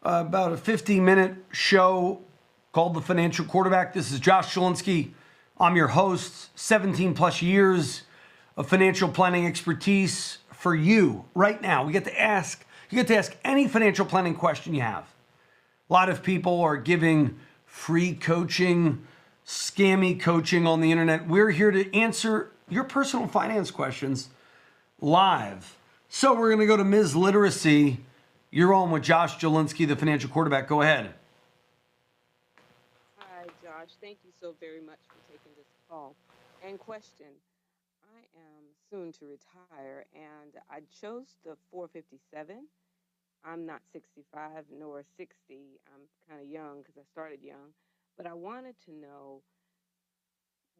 about a 50-minute show called The Financial Quarterback. This is Josh Zielinski. I'm your host. 17 plus years of financial planning expertise for you right now. You get to ask any financial planning question you have. A lot of people are giving free coaching, scammy coaching on the internet. We're here to answer your personal finance questions live. So we're going to go to Ms. Literacy. You're on with Josh Zielinski, the Financial Quarterback. Go ahead. Hi, Josh. Thank you so very much for taking this call and question. I am soon to retire, and I chose the 457. I'm not 65 nor 60. I'm kind of young because I started young, but I wanted to know,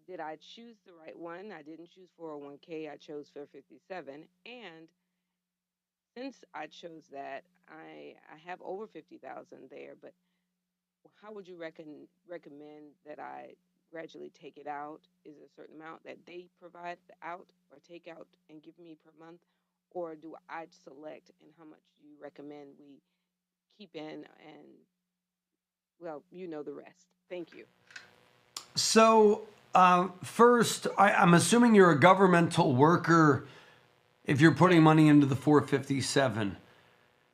did I choose the right one? I didn't choose 401k. I chose 457, and since I chose that, I have over 50,000 there, but how would you recommend that I gradually take it out? Is it a certain amount that they provide out or take out and give me per month? Or do I select, and how much do you recommend we keep in? And well, you know the rest. Thank you. So first, I'm assuming you're a governmental worker if you're putting Yes, money into the 457.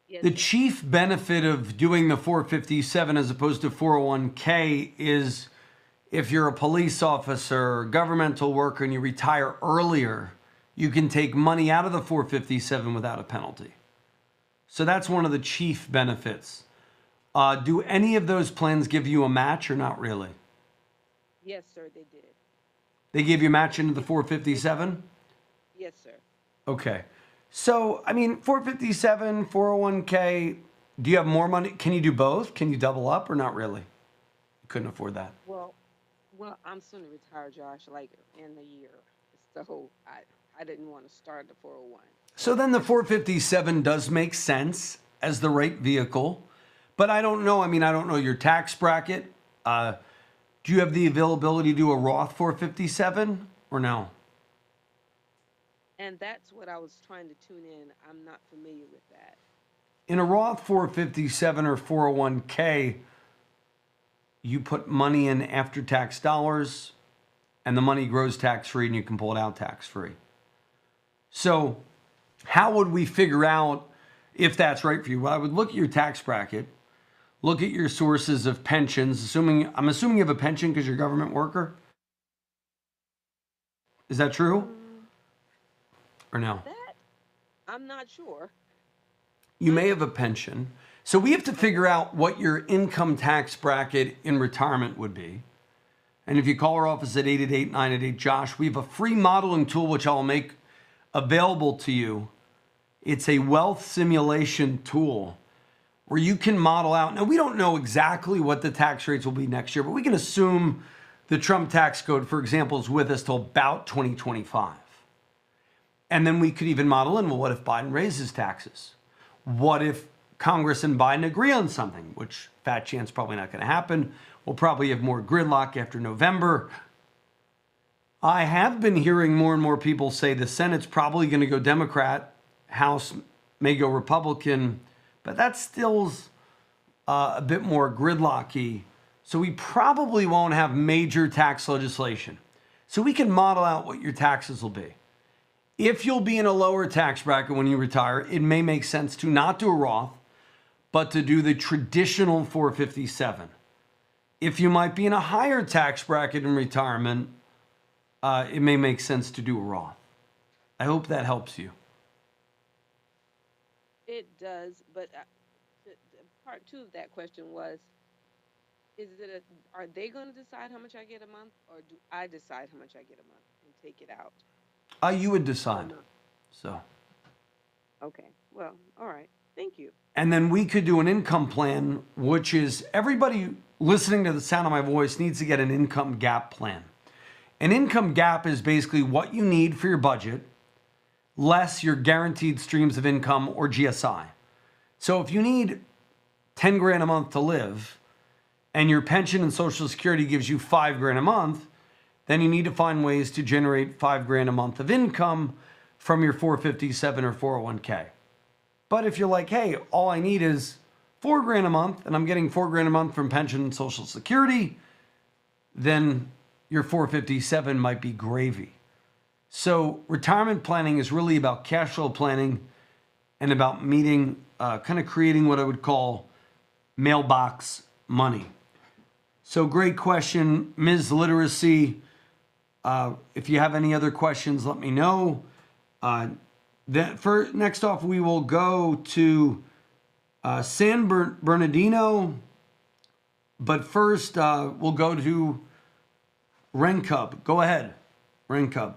yes, The sir. chief benefit of doing the 457 as opposed to 401k is if you're a police officer or governmental worker and you retire earlier, you can take money out of the 457 without a penalty. So that's one of the chief benefits. Do any of those plans give you a match or not really? Yes, sir, they did. They give you a match into the They, 457? yes, sir. Okay. So, 457, 401k, do you have more money? Can you do both? Can you double up or not really? You couldn't afford that. Well, well, I'm soon to retire, Josh, like in a year. So I didn't want to start the 401. So then the 457 does make sense as the right vehicle. But I don't know. I don't know your tax bracket. Do you have the availability to do a Roth 457 or no? And that's what I was trying to tune in. I'm not familiar with that. In a Roth 457 or 401k, you put money in after tax dollars and the money grows tax free and you can pull it out tax free. So, how would we figure out if that's right for you? Well, I would look at your tax bracket, look at your sources of pensions, I'm assuming you have a pension because you're a government worker. Is that true Um, or no? that I'm not sure. You I may am. have a pension. So we have to figure Okay. out what your income tax bracket in retirement would be. And if you call our office at 888-988 Josh, we have a free modeling tool which I'll make available to you. It's a wealth simulation tool where you can model out. Now, we don't know exactly what the tax rates will be next year, but we can assume the Trump tax code, for example, is with us till about 2025. And then we could even model in, well, what if Biden raises taxes? What if Congress and Biden agree on something, which fat chance probably not going to happen. We'll probably have more gridlock after November. I have been hearing more and more people say the Senate's probably going to go Democrat, House may go Republican, but that still's a bit more gridlocky. So we probably won't have major tax legislation. So we can model out what your taxes will be. If you'll be in a lower tax bracket when you retire, it may make sense to not do a Roth, but to do the traditional 457. If you might be in a higher tax bracket in retirement, it may make sense to do a Roth. I hope that helps you. It does, but part two of that question was, are they going to decide how much I get a month, or do I decide how much I get a month and take it out You would per decide. month? So, Okay. Well, all right. Thank you. and then we could do an income plan, which is everybody listening to the sound of my voice needs to get an income gap plan. An income gap is basically what you need for your budget, less your guaranteed streams of income or GSI. So if you need 10 grand a month to live and your pension and social security gives you 5 grand a month, then you need to find ways to generate 5 grand a month of income from your 457 or 401k. But if you're like, hey, all I need is $4,000 a month and I'm getting $4,000 a month from pension and Social Security, then your 457 might be gravy. So retirement planning is really about cash flow planning and about meeting, kind of creating what I would call mailbox money. So great question, Ms. Literacy. If you have any other questions, let me know. Next off, we will go to San Bernardino. But first, we'll go to Rencub. Go ahead, Rencub.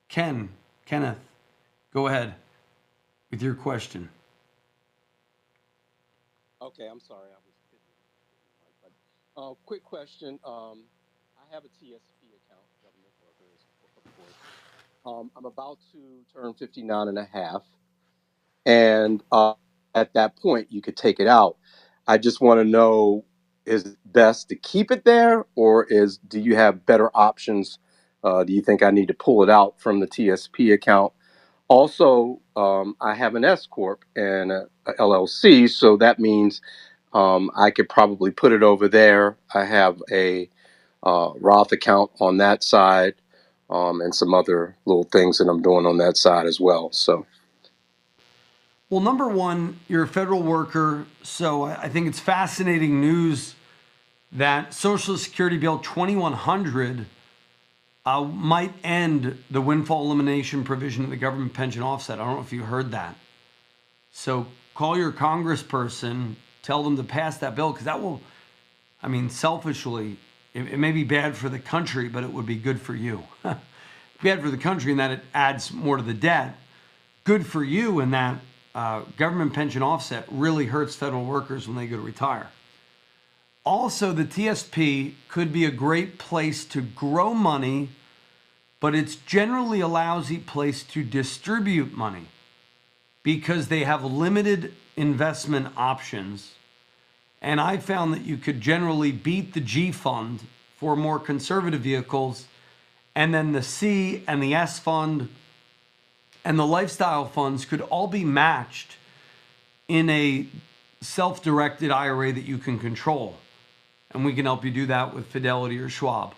Kenneth, go ahead with your question. Okay, I'm sorry, I was kidding. But quick question. I have a TSP account, government workers, of course. I'm about to turn 59 and a half, and at that point, you could take it out. I just want to know, is it best to keep it there, or do you have better options? Do you think I need to pull it out from the TSP account? Also, I have an S corp and a LLC, so that means I could probably put it over there. I have a Roth account on that side, and some other little things that I'm doing on that side as well. So, Well, number one, you're a federal worker, so I think it's fascinating news that Social Security Bill 2100 might end the windfall elimination provision of the government pension offset. I don't know if you heard that. So call your congressperson, tell them to pass that bill, because that will, I mean, selfishly, it may be bad for the country, but it would be good for you. Bad for the country in that it adds more to the debt. Good for you in that government pension offset really hurts federal workers when they go to retire. Also, the TSP could be a great place to grow money, but it's generally a lousy place to distribute money because they have limited investment options. And I found that you could generally beat the G fund for more conservative vehicles, and then the C and the S fund and the lifestyle funds could all be matched in a self-directed IRA that you can control. And we can help you do that with Fidelity or Schwab.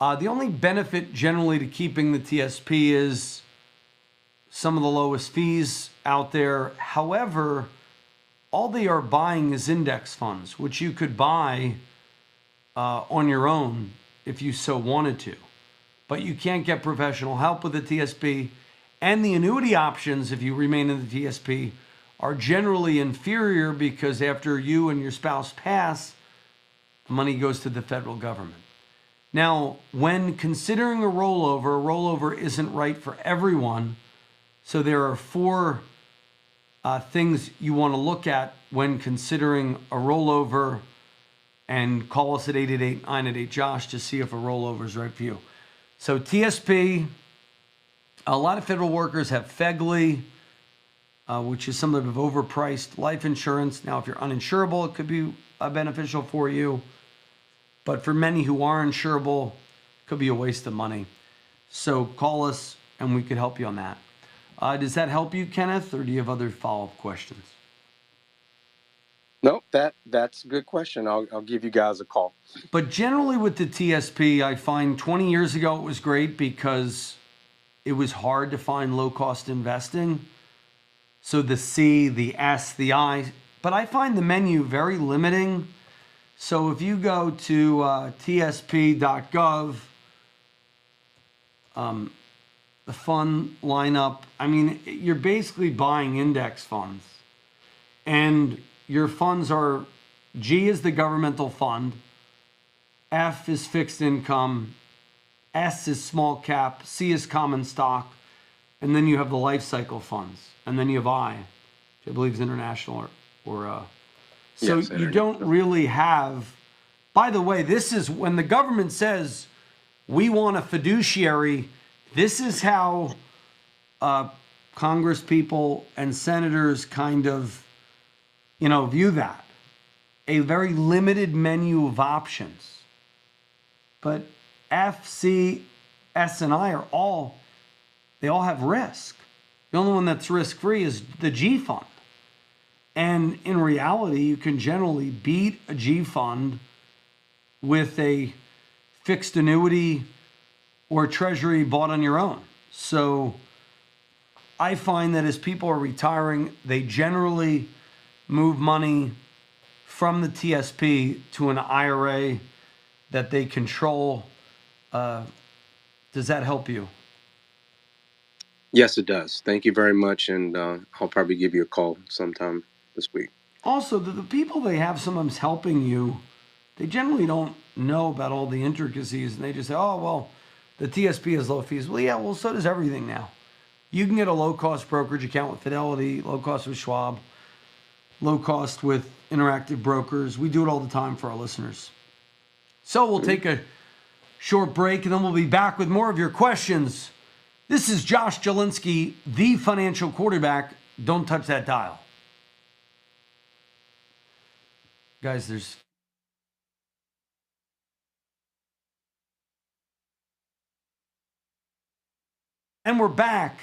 The only benefit generally to keeping the TSP is some of the lowest fees out there. However, all they are buying is index funds, which you could buy on your own if you so wanted to. But you can't get professional help with the TSP. And the annuity options, if you remain in the TSP, are generally inferior because after you and your spouse pass, the money goes to the federal government. Now, when considering a rollover isn't right for everyone. So there are four things you want to look at when considering a rollover, and call us at 888-988-JOSH to see if a rollover is right for you. So TSP, a lot of federal workers have FEGLI, which is some of overpriced life insurance. Now, if you're uninsurable, it could be beneficial for you. But for many who are insurable, it could be a waste of money. So call us and we could help you on that. Does that help you, Kenneth, or do you have other follow-up questions? no, that's a good question. I'll give you guys a call. But generally with the TSP, I find 20 years ago it was great because it was hard to find low-cost investing. So the C, the S, the I. But I find the menu very limiting. So if you go to tsp.gov, the fund lineup, I mean, you're basically buying index funds. And your funds are, G is the governmental fund, F is fixed income, S is small cap, C is common stock, and then you have the life cycle funds. And then you have I, which I believe is international or so Yes, you don't really have, by the way, this is when the government says we want a fiduciary, this is how Congress people and senators kind of, view that. A very limited menu of options. But F, C, S, and I they all have risk. The only one that's risk-free is the G fund. And in reality, you can generally beat a G fund with a fixed annuity or treasury bought on your own. So I find that as people are retiring, they generally move money from the TSP to an IRA that they control. Does that help you? Yes, it does. Thank you very much, and I'll probably give you a call sometime this week. Also, the people they have sometimes helping you, they generally don't know about all the intricacies, and they just say, oh, well, the TSP has low fees. Well, yeah, well, so does everything now. You can get a low-cost brokerage account with Fidelity, low cost with Schwab, low cost with Interactive Brokers. We do it all the time for our listeners. So we'll take a short break, and then we'll be back with more of your questions. This is Josh Jelinski, the financial quarterback. Don't touch that dial. Guys, there's... And we're back.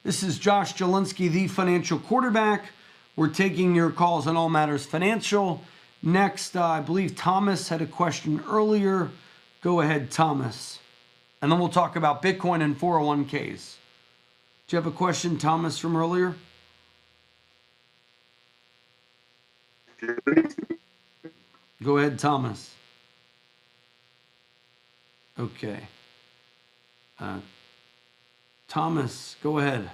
This is Josh Jelinski, the financial quarterback. We're taking your calls on all matters financial. Next, I believe Thomas had a question earlier. Go ahead, Thomas. And then we'll talk about Bitcoin and 401ks. Do you have a question, Thomas, from earlier? Go ahead, Thomas. Okay. Thomas, go ahead.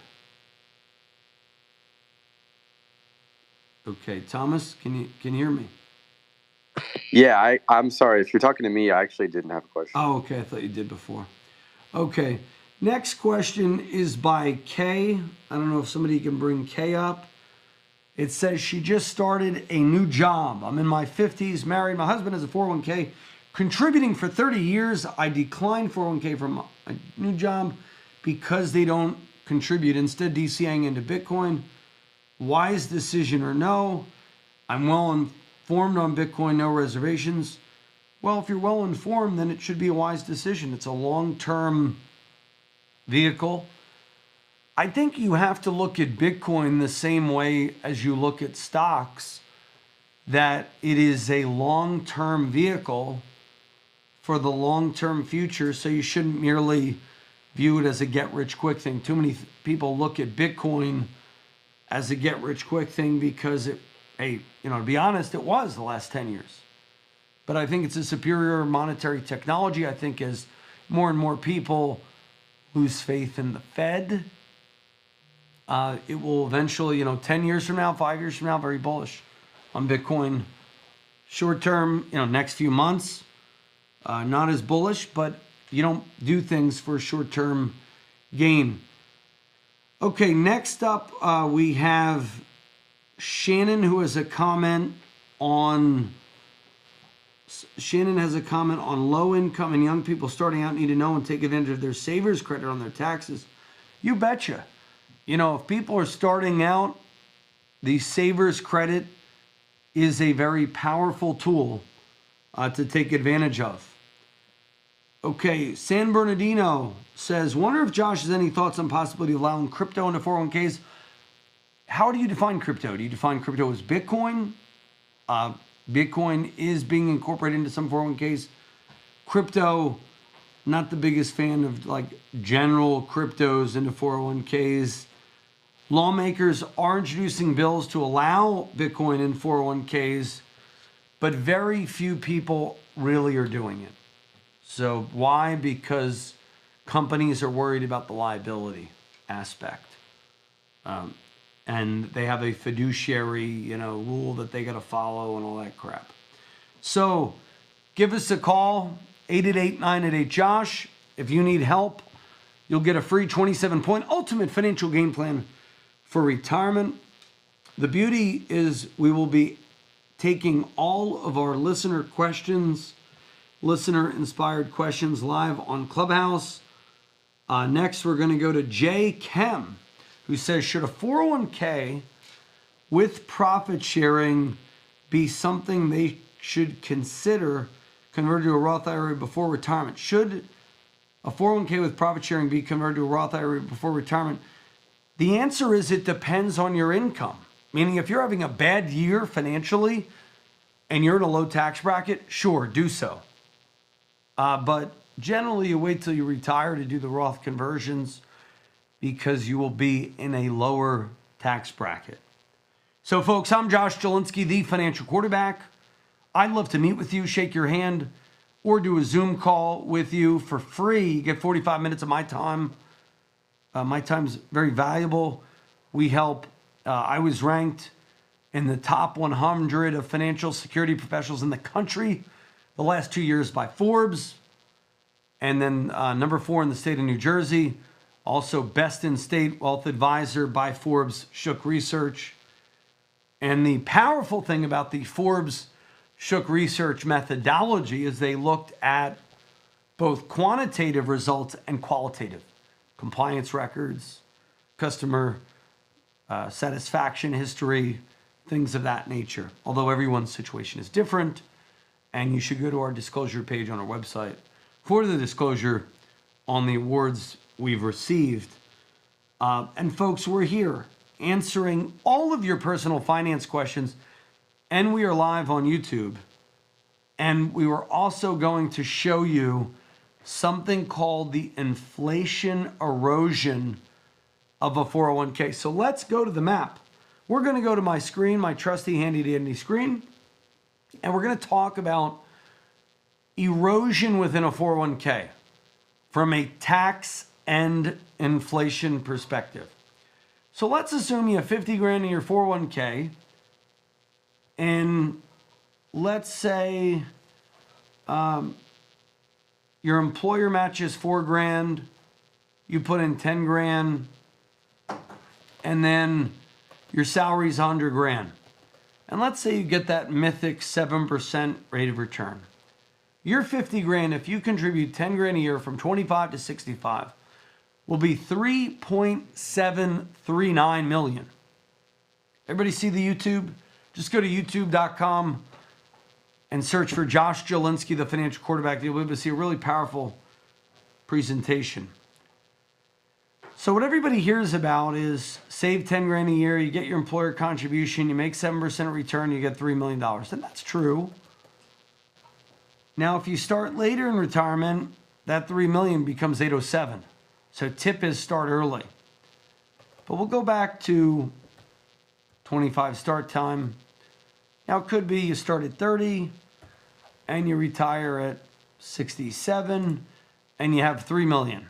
Okay, Thomas, can you hear me? Yeah, I'm sorry. If you're talking to me, I actually didn't have a question. Oh, okay. I thought you did before. Okay. Next question is by Kay. I don't know if somebody can bring Kay up. It says she just started a new job. I'm in my 50s, married. My husband has a 401k, contributing for 30 years. I declined 401k from a new job because they don't contribute. Instead, DCAing into Bitcoin. Wise decision or no? I'm well informed on Bitcoin, no reservations. Well, if you're well informed, then it should be a wise decision. It's a long-term vehicle. I think you have to look at Bitcoin the same way as you look at stocks, that it is a long-term vehicle for the long-term future, so you shouldn't merely view it as a get-rich-quick thing. Too many people look at Bitcoin as a get-rich-quick thing because to be honest, it was the last 10 years. But I think it's a superior monetary technology. I think as more and more people lose faith in the Fed, it will eventually, 10 years from now, 5 years from now, very bullish on Bitcoin. Short term, next few months, not as bullish, but you don't do things for short-term gain. Okay, next up, we have Shannon, who has a comment on... Shannon has a comment on low income and young people starting out need to know and take advantage of their savers credit on their taxes. You betcha. If people are starting out, the savers credit is a very powerful tool to take advantage of. Okay, San Bernardino says, wonder if Josh has any thoughts on possibility of allowing crypto into 401ks. How do you define crypto? Do you define crypto as Bitcoin? Bitcoin is being incorporated into some 401ks. Crypto, not the biggest fan of general cryptos into 401ks. Lawmakers are introducing bills to allow Bitcoin in 401ks, but very few people really are doing it. So why? Because companies are worried about the liability aspect. And they have a fiduciary, rule that they got to follow and all that crap. So give us a call, 888-988-JOSH. If you need help, you'll get a free 27-point ultimate financial game plan for retirement. The beauty is we will be taking all of our listener questions, listener-inspired questions live on Clubhouse. Next, we're going to go to Jay Kem, who says, should a 401k with profit sharing be something they should consider converted to a Roth IRA before retirement? Should a 401k with profit sharing be converted to a Roth IRA before retirement? The answer is it depends on your income. Meaning if you're having a bad year financially and you're in a low tax bracket, sure, do so. But generally you wait till you retire to do the Roth conversions because you will be in a lower tax bracket. So folks, I'm Josh Jelinski, the financial quarterback. I'd love to meet with you, shake your hand, or do a Zoom call with you for free. You get 45 minutes of my time. My time's very valuable. We help. I was ranked in the top 100 of financial security professionals in the country the last 2 years by Forbes. And then number 4 in the state of New Jersey. Also best in state wealth advisor by Forbes Shook Research. And the powerful thing about the Forbes Shook Research methodology is they looked at both quantitative results and qualitative. Compliance records, customer satisfaction history, things of that nature. Although everyone's situation is different, and you should go to our disclosure page on our website for the disclosure on the awards we've received. And folks, we're here answering all of your personal finance questions, and we are live on YouTube. And we were also going to show you something called the inflation erosion of a 401k. So let's go to the map. We're going to go to my screen, my trusty handy dandy screen, and we're going to talk about erosion within a 401k from a tax and inflation perspective. So let's assume you have 50 grand in your 401k, and let's say your employer matches 4 grand, you put in 10 grand, and then your salary's 100 grand. And let's say you get that mythic 7% rate of return. Your 50 grand, if you contribute 10 grand a year from 25 to 65, will be 3.739 million. Everybody see the YouTube? Just go to youtube.com and search for Josh Jelinski, the financial quarterback. You'll be able to see a really powerful presentation. So what everybody hears about is save 10 grand a year, you get your employer contribution, you make 7% return, you get $3 million. And that's true. Now, if you start later in retirement, that 3 million becomes 807. So tip is start early. But we'll go back to 25 start time. Now, it could be you start at 30 and you retire at 67 and you have 3 million.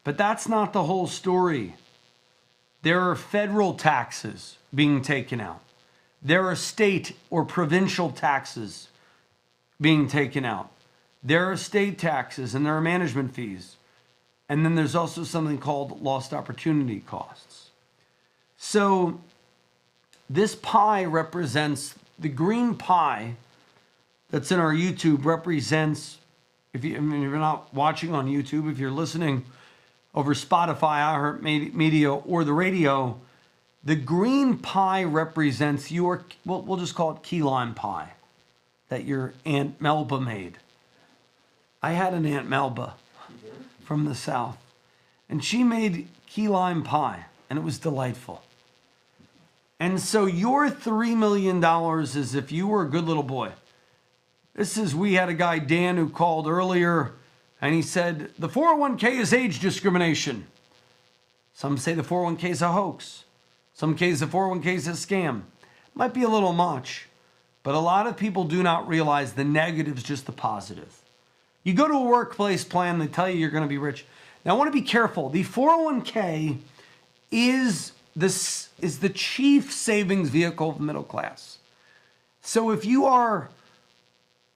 But that's not the whole story. There are federal taxes being taken out. There are state or provincial taxes being taken out. There are state taxes and there are management fees. And then there's also something called lost opportunity costs. So this pie represents, the green pie that's in our YouTube represents, if you're not watching on YouTube, if you're listening over Spotify, iHeartMedia, or the radio, the green pie represents your, we'll just call it key lime pie that your Aunt Melba made. I had an Aunt Melba from the South, and she made key lime pie, and it was delightful. And so your $3 million is if you were a good little boy. We had a guy, Dan, who called earlier, and he said, the 401k is age discrimination. Some say the 401k is a hoax. Some cases the 401k is a scam. Might be a little much, but a lot of people do not realize the negative's just the positive. You go to a workplace plan, they tell you you're going to be rich. Now, I want to be careful. The 401k is the chief savings vehicle of the middle class. So if you are,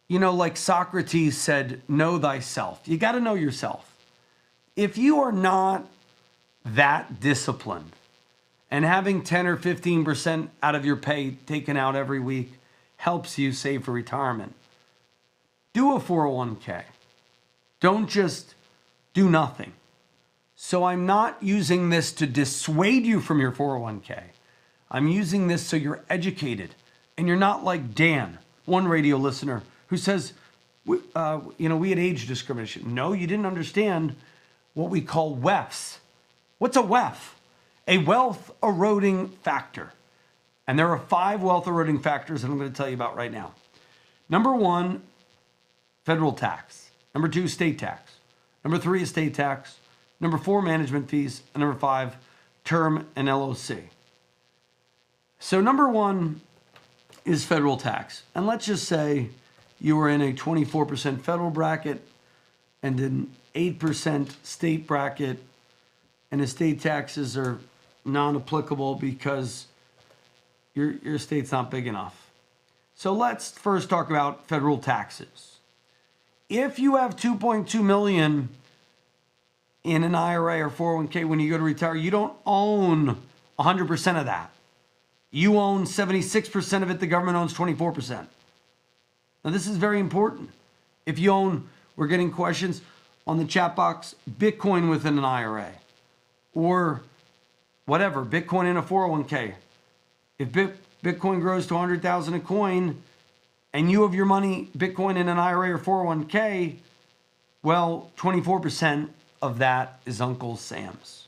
like Socrates said, know thyself. You got to know yourself. If you are not that disciplined and having 10 or 15% out of your pay taken out every week helps you save for retirement, do a 401k. Don't just do nothing. So I'm not using this to dissuade you from your 401k. I'm using this so you're educated and you're not like Dan, one radio listener, who says, we had age discrimination. No, you didn't understand what we call WEFs. What's a WEF? A wealth eroding factor. And there are 5 wealth eroding factors that I'm going to tell you about right now. Number 1, federal tax. Number 2, state tax. Number 3, estate tax. Number 4, management fees. And number 5, term and LOC. So number 1 is federal tax. And let's just say you were in a 24% federal bracket and an 8% state bracket, and the state taxes are non-applicable because your state's not big enough. So let's first talk about federal taxes. If you have 2.2 million in an IRA or 401k when you go to retire, you don't own 100% of that. You own 76% of it, the government owns 24%. Now this is very important. If you own, we're getting questions on the chat box, Bitcoin within an IRA or whatever, Bitcoin in a 401k. If Bitcoin grows to 100,000 a coin and you have your money, Bitcoin in an IRA or 401k, well, 24% of that is Uncle Sam's.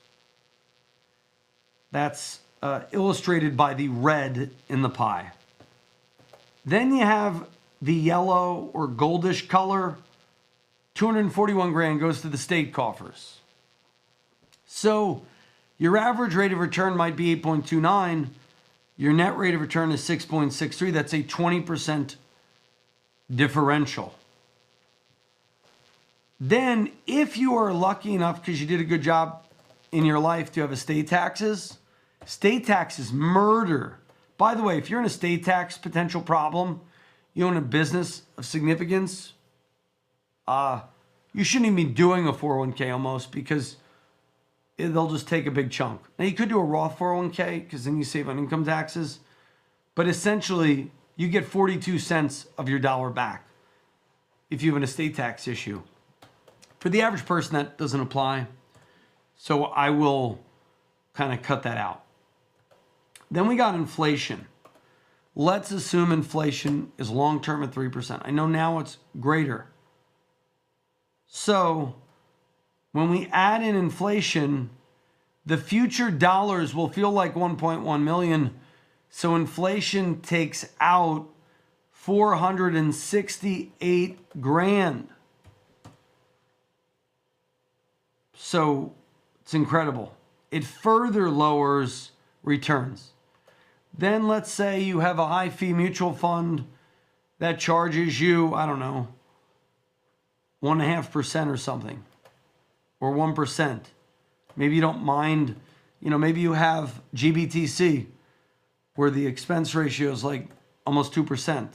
That's illustrated by the red in the pie. Then you have the yellow or goldish color, 241 grand goes to the state coffers. So your average rate of return might be 8.29. Your net rate of return is 6.63. That's a 20% differential. Then if you are lucky enough because you did a good job in your life to have estate taxes murder. By the way, if you're in a state tax potential problem, you own a business of significance, you shouldn't even be doing a 401k almost because they'll just take a big chunk. Now you could do a Roth 401k because then you save on income taxes, but essentially you get 42 cents of your dollar back if you have an estate tax issue. For the average person, that doesn't apply. So I will kind of cut that out. Then we got inflation. Let's assume inflation is long-term at 3%. I know now it's greater. So when we add in inflation, the future dollars will feel like 1.1 million. So inflation takes out 468 grand. So it's incredible. It further lowers returns. Then let's say you have a high fee mutual fund that charges you, I don't know, 1.5% or something, or 1%. Maybe you don't mind, maybe you have GBTC where the expense ratio is like almost 2%.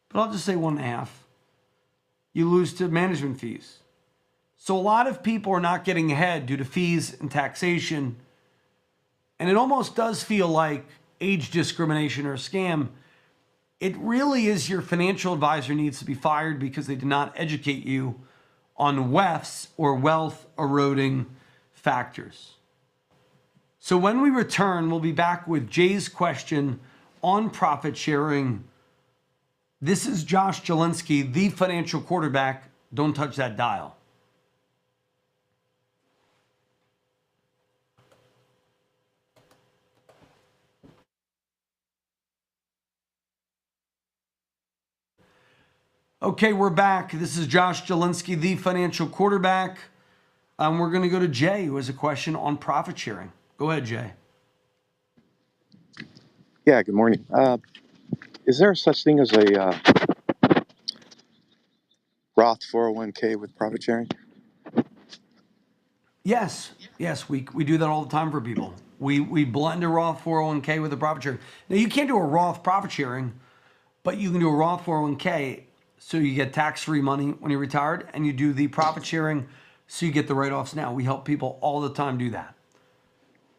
But I'll just say 1.5. You lose to management fees. So a lot of people are not getting ahead due to fees and taxation. And it almost does feel like age discrimination or a scam. It really is your financial advisor needs to be fired because they did not educate you on WEFs or wealth eroding factors. So when we return, we'll be back with Jay's question on profit sharing. This is Josh Jelinski, the financial quarterback. Don't touch that dial. Okay, we're back. This is Josh Jelinski, the financial quarterback. We're going to go to Jay, who has a question on profit sharing. Go ahead, Jay. Yeah, good morning. Is there such thing as a Roth 401k with profit sharing? Yes, we do that all the time for people. We blend a Roth 401k with a profit sharing. Now, you can't do a Roth profit sharing, but you can do a Roth 401k so you get tax-free money when you're retired, and you do the profit sharing so you get the write-offs now. We help people all the time do that.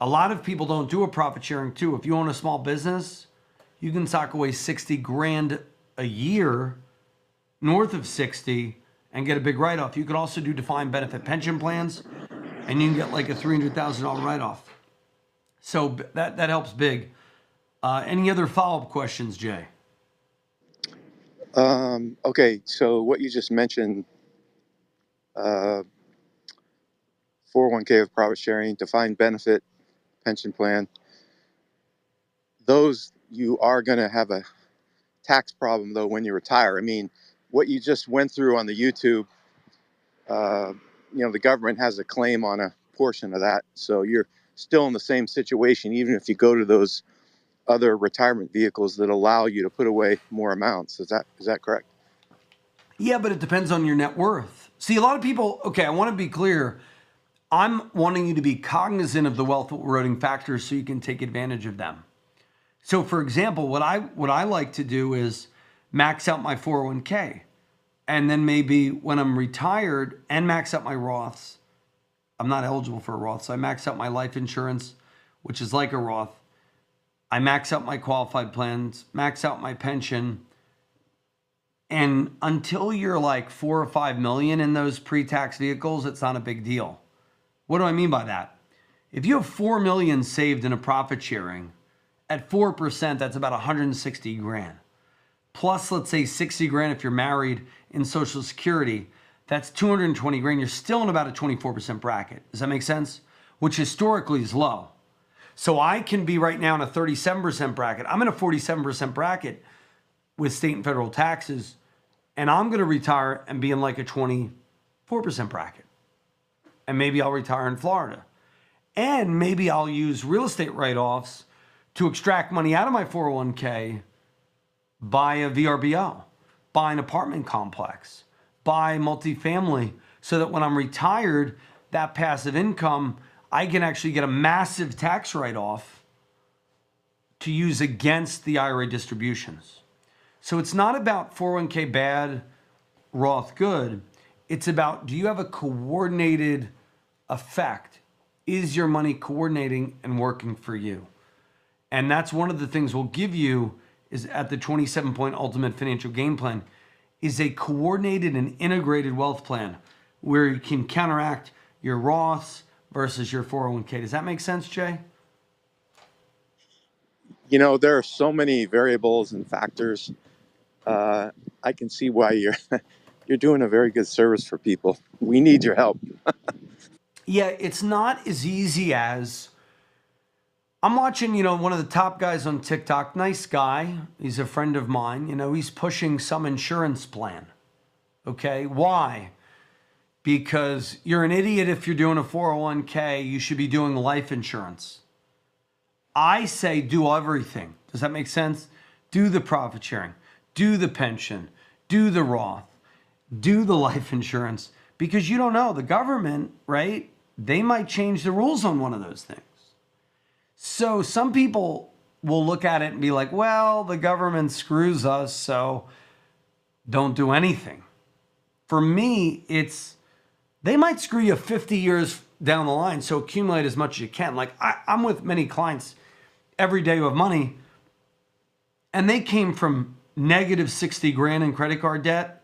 A lot of people don't do a profit sharing too. If you own a small business, you can sock away 60 grand a year, north of 60, and get a big write-off. You could also do defined benefit pension plans, and you can get like a $300,000 write-off. So that helps big. Any other follow-up questions, Jay? Okay, so what you just mentioned, 401k with profit sharing, defined benefit, pension plan, those you are going to have a tax problem though when you retire. I mean, what you just went through on the YouTube, uh, the government has a claim on a portion of that, so you're still in the same situation, even if you go to those other retirement vehicles that allow you to put away more amounts. Is that correct? Yeah, but it depends on your net worth. See, a lot of people, okay, I want to be clear. I'm wanting you to be cognizant of the wealth eroding factors so you can take advantage of them. So for example, what I like to do is max out my 401k. And then maybe when I'm retired and max out my Roths, I'm not eligible for a Roth, so I max out my life insurance, which is like a Roth. I max out my qualified plans, max out my pension. And until you're like 4 or 5 million in those pre-tax vehicles, it's not a big deal. What do I mean by that? If you have 4 million saved in a profit sharing, at 4%, that's about 160 grand. Plus, let's say 60 grand if you're married in Social Security, that's 220 grand. You're still in about a 24% bracket. Does that make sense? Which historically is low. So I can be right now in a 37% bracket. I'm in a 47% bracket with state and federal taxes, and I'm going to retire and be in like a 24% bracket. And maybe I'll retire in Florida. And maybe I'll use real estate write-offs to extract money out of my 401k, buy a VRBO, buy an apartment complex, buy multifamily, so that when I'm retired, that passive income, I can actually get a massive tax write-off to use against the IRA distributions. So it's not about 401k bad, Roth good. It's about, do you have a coordinated effect? Is your money coordinating and working for you? And that's one of the things we'll give you is at the 27-point ultimate financial game plan is a coordinated and integrated wealth plan where you can counteract your Roths versus your 401k. Does that make sense, Jay? There are so many variables and factors. I can see why you're you're doing a very good service for people. We need your help. Yeah, it's not as easy as I'm watching, one of the top guys on TikTok, nice guy. He's a friend of mine. He's pushing some insurance plan. Okay, why? Because you're an idiot if you're doing a 401k. You should be doing life insurance. I say do everything. Does that make sense? Do the profit sharing, do the pension, do the Roth, do the life insurance, because you don't know. The government, right? They might change the rules on one of those things. So some people will look at it and be like, well, the government screws us, so don't do anything. For me, it's they might screw you 50 years down the line, so accumulate as much as you can. Like I'm with many clients every day who have money, and they came from negative 60 grand in credit card debt,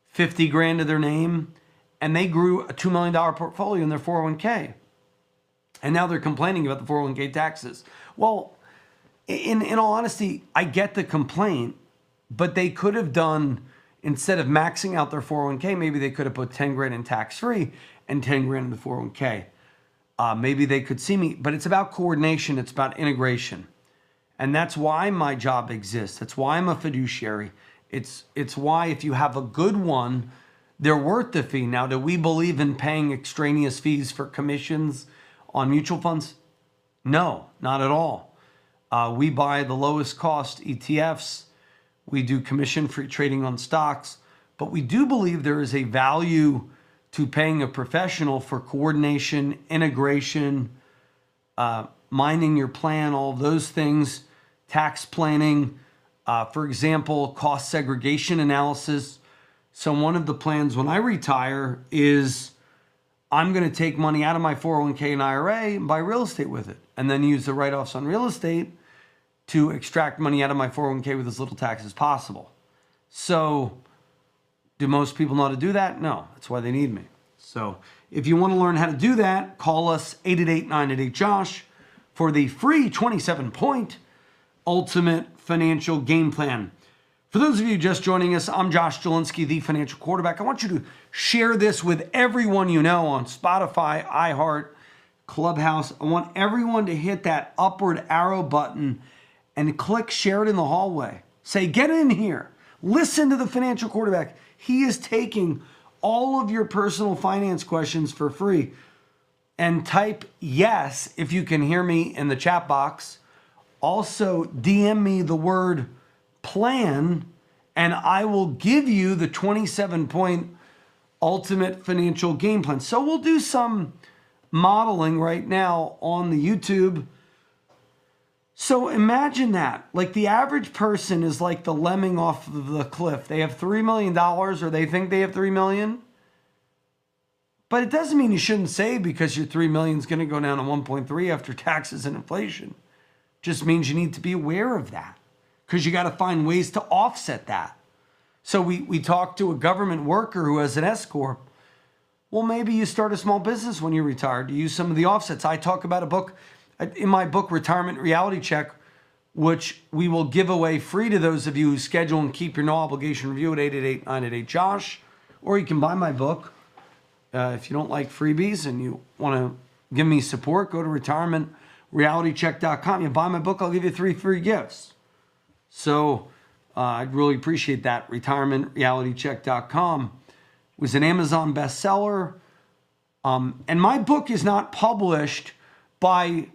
50 grand to their name, and they grew a $2 million portfolio in their 401k. And now they're complaining about the 401k taxes. Well, in all honesty, I get the complaint, but they could have done, instead of maxing out their 401k, maybe they could have put 10 grand in tax-free and 10 grand in the 401k. Maybe they could see me, but it's about coordination. It's about integration. And that's why my job exists. That's why I'm a fiduciary. It's why if you have a good one, they're worth the fee. Now, do we believe in paying extraneous fees for commissions on mutual funds? No, not at all. We buy the lowest cost ETFs. We do commission-free trading on stocks. But we do believe there is a value to paying a professional for coordination, integration, minding your plan, all of those things, tax planning, for example, cost segregation analysis. So one of the plans when I retire is I'm going to take money out of my 401k and IRA and buy real estate with it, and then use the write-offs on real estate to extract money out of my 401k with as little tax as possible. So do most people know how to do that? No, that's why they need me. So if you want to learn how to do that, call us 888-988-JOSH for the free 27-point ultimate financial game plan. For those of you just joining us, I'm Josh Jelinski, the financial quarterback. I want you to share this with everyone you know on Spotify, iHeart, Clubhouse. I want everyone to hit that upward arrow button and click share it in the hallway. Say, get in here. Listen to the financial quarterback. He is taking all of your personal finance questions for free. And type yes if you can hear me in the chat box. Also, DM me the word plan, and I will give you the 27-point ultimate financial game plan. So we'll do some modeling right now on the YouTube. So imagine that. Like the average person is like the lemming off of the cliff. They have $3 million or they think they have $3 million. But it doesn't mean you shouldn't save because your $3 million is going to go down to 1.3 after taxes and inflation. Just means you need to be aware of that because you got to find ways to offset that. So we talked to a government worker who has an S Corp. Well, maybe you start a small business when you're retired to use some of the offsets. I talk about a book in my book, Retirement Reality Check, which we will give away free to those of you who schedule and keep your no obligation review at 888-988-JOSH, or you can buy my book. If you don't like freebies and you want to give me support, go to retirementrealitycheck.com. You buy my book, I'll give you 3 free gifts. So I'd really appreciate that. Retirementrealitycheck.com was an Amazon bestseller. And my book is not published by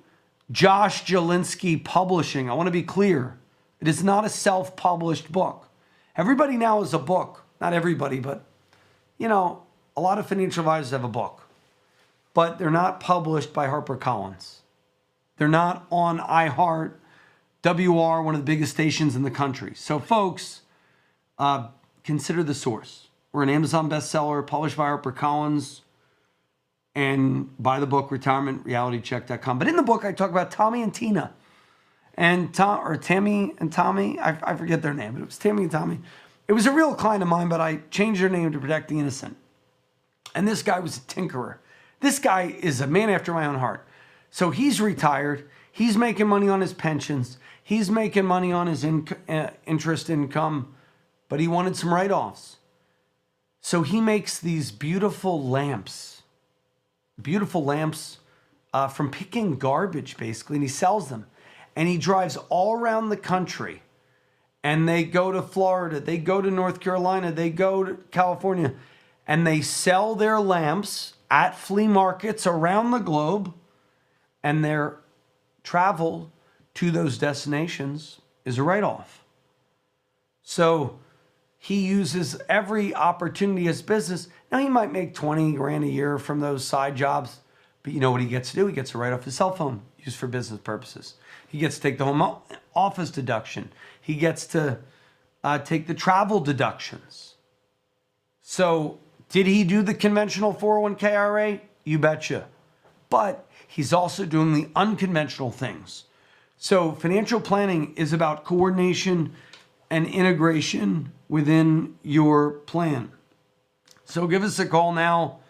Josh Jelinski Publishing. I want to be clear. It is not a self-published book. Everybody now is a book. Not everybody, but, you know, a lot of financial advisors have a book, but they're not published by HarperCollins. They're not on iHeart, WR, one of the biggest stations in the country. So folks, consider the source. We're an Amazon bestseller published by HarperCollins, and buy the book, retirementrealitycheck.com. But in the book, I talk about Tommy and Tina, and Tammy and Tommy. I forget their name, but it was Tammy and Tommy. It was a real client of mine, but I changed their name to protect the innocent. And this guy was a tinkerer. This guy is a man after my own heart. So he's retired. He's making money on his pensions. He's making money on his interest income, but he wanted some write-offs. So he makes these beautiful lamps from picking garbage, basically, and he sells them. And he drives all around the country. And they go to Florida, they go to North Carolina, they go to California, and they sell their lamps at flea markets around the globe, and their travel to those destinations is a write-off. So he uses every opportunity as business. Now he might make 20 grand a year from those side jobs, but you know what he gets to do? He gets to write off his cell phone used for business purposes. He gets to take the home office deduction. He gets to take the travel deductions. So did he do the conventional 401k IRA? You betcha. But he's also doing the unconventional things. So financial planning is about coordination and integration within your plan. So give us a call now,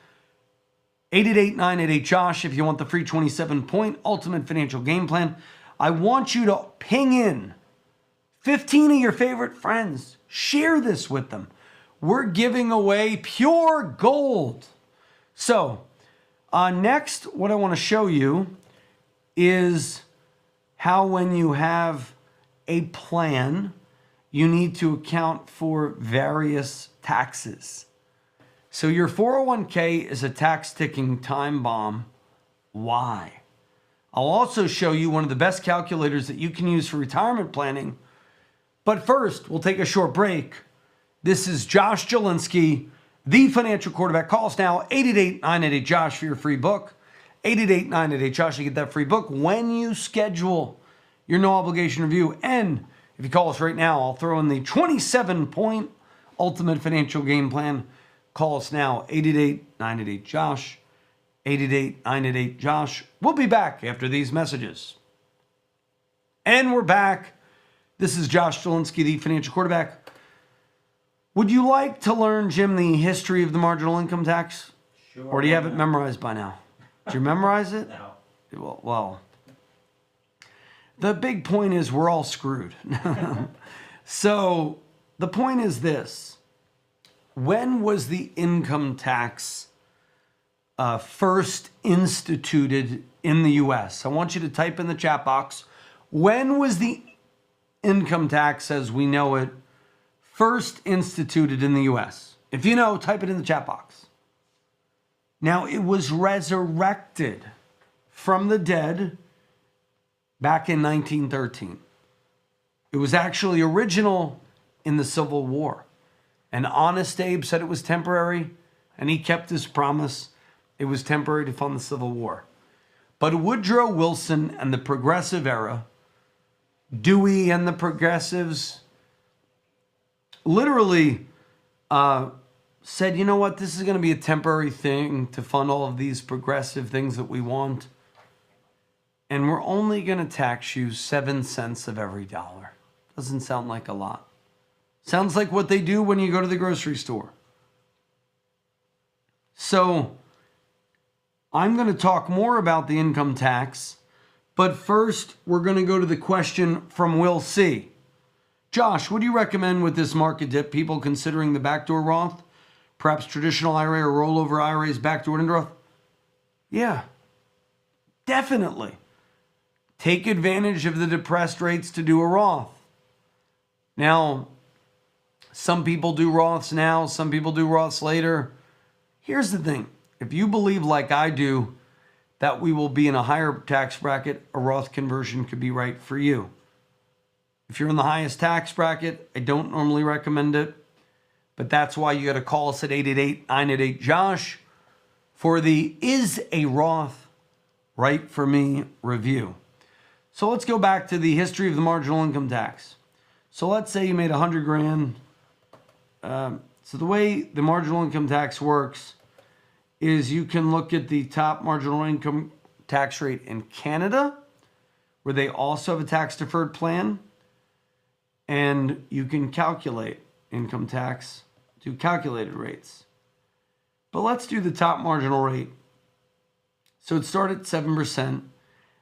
888-988-JOSH, if you want the free 27-point ultimate financial game plan. I want you to ping in 15 of your favorite friends. Share this with them. We're giving away pure gold. So next, what I want to show you is how when you have a plan, you need to account for various taxes. So your 401k is a tax-ticking time bomb. Why? I'll also show you one of the best calculators that you can use for retirement planning. But first, we'll take a short break. This is Josh Jelinski, the financial quarterback. Call us now, 888-988-JOSH for your free book. 888-988-JOSH to get that free book when you schedule your no obligation review. And if you call us right now, I'll throw in the 27-point ultimate financial game plan. Call us now, 888-988-JOSH. 888-988-JOSH. We'll be back after these messages. And we're back. This is Josh Jelinski, the financial quarterback. Would you like to learn, Jim, the history of the marginal income tax? Sure. Or do you have it memorized by now? Did you memorize it? No. Well, the big point is we're all screwed. So the point is this. When was the income tax first instituted in the US? I want you to type in the chat box. When was the income tax as we know it first instituted in the US? If you know, type it in the chat box. Now, it was resurrected from the dead back in 1913. It was actually original in the Civil War. And Honest Abe said it was temporary, and he kept his promise. It was temporary to fund the Civil War. But Woodrow Wilson and the Progressive Era, Dewey and the Progressives, literally said, you know what, this is going to be a temporary thing to fund all of these progressive things that we want. And we're only going to tax you 7 cents of every dollar. Doesn't sound like a lot. Sounds like what they do when you go to the grocery store. So I'm going to talk more about the income tax, but first we're going to go to the question from Will C. Josh, what do you recommend with this market dip? People considering the backdoor Roth? Perhaps traditional IRA or rollover IRAs backdoor into Roth? Yeah, definitely. Take advantage of the depressed rates to do a Roth. Now, some people do Roths now, some people do Roths later. Here's the thing. If you believe, like I do, that we will be in a higher tax bracket, a Roth conversion could be right for you. If you're in the highest tax bracket, I don't normally recommend it, but that's why you got to call us at 888-988-JOSH for the Is a Roth Right for Me review. So let's go back to the history of the marginal income tax. So let's say you made 100 grand. So the way the marginal income tax works is you can look at the top marginal income tax rate in Canada, where they also have a tax deferred plan, and you can calculate income tax to calculated rates. But let's do the top marginal rate. So it started at 7%,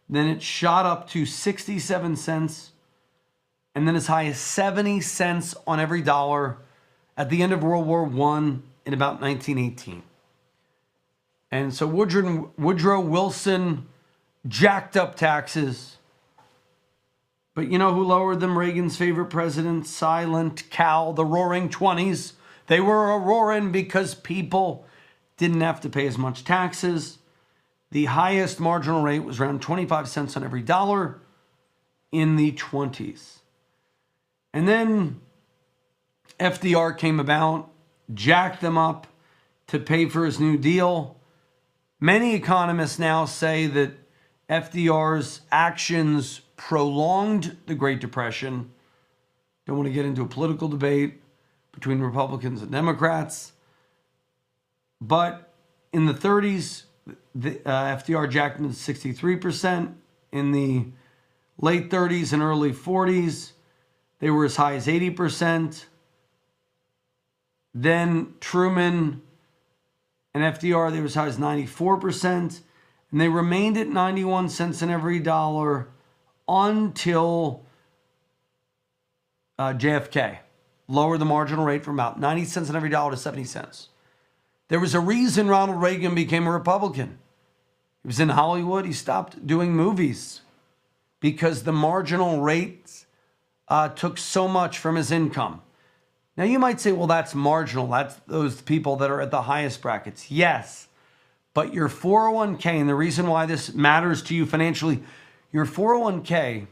then it shot up to 67 cents, and then as high as 70 cents on every dollar at the end of World War I in about 1918. And so Woodrow Wilson jacked up taxes. But you know who lowered them? Reagan's favorite president, Silent Cal, the Roaring 20s. They were a roaring because people didn't have to pay as much taxes. The highest marginal rate was around 25 cents on every dollar in the 20s. And then FDR came about, jacked them up to pay for his New Deal. Many economists now say that FDR's actions prolonged the Great Depression. Don't want to get into a political debate between Republicans and Democrats. But in the 30s, FDR jacked them to 63%. In the late 30s and early 40s, they were as high as 80%. Then Truman and FDR, they were as high as 94%. And they remained at 91 cents in every dollar until JFK lowered the marginal rate from about 90 cents on every dollar to 70 cents. There was a reason Ronald Reagan became a Republican. He was in Hollywood. He stopped doing movies because the marginal rates took so much from his income. Now you might say, well, that's marginal. That's those people that are at the highest brackets. Yes, but your 401k, and the reason why this matters to you financially, your 401k,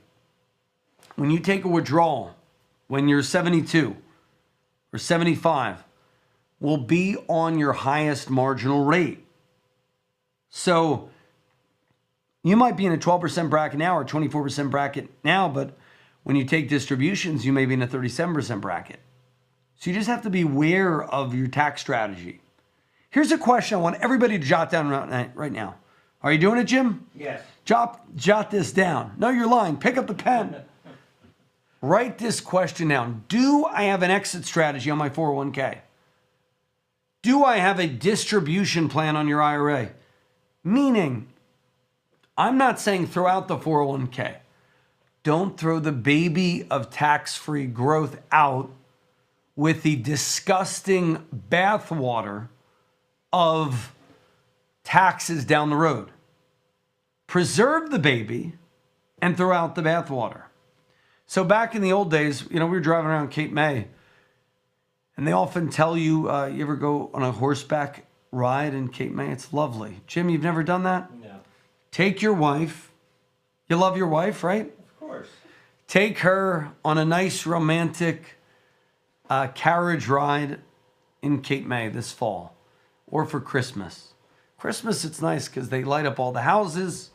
when you take a withdrawal, when you're 72 or 75, will be on your highest marginal rate. So you might be in a 12% bracket now or 24% bracket now, but when you take distributions, you may be in a 37% bracket. So you just have to be aware of your tax strategy. Here's a question I want everybody to jot down right now. Are you doing it, Jim? Yes. Jot this down. No, you're lying. Pick up the pen. Write this question down. Do I have an exit strategy on my 401k? Do I have a distribution plan on your IRA? Meaning, I'm not saying throw out the 401k. Don't throw the baby of tax-free growth out with the disgusting bathwater of taxes down the road. Preserve the baby and throw out the bathwater. So back in the old days, we were driving around Cape May, and they often tell you, you ever go on a horseback ride in Cape May? It's lovely. Jim, you've never done that? No. Take your wife. You love your wife, right? Of course. Take her on a nice romantic carriage ride in Cape May this fall, or for Christmas. Christmas, it's nice because they light up all the houses.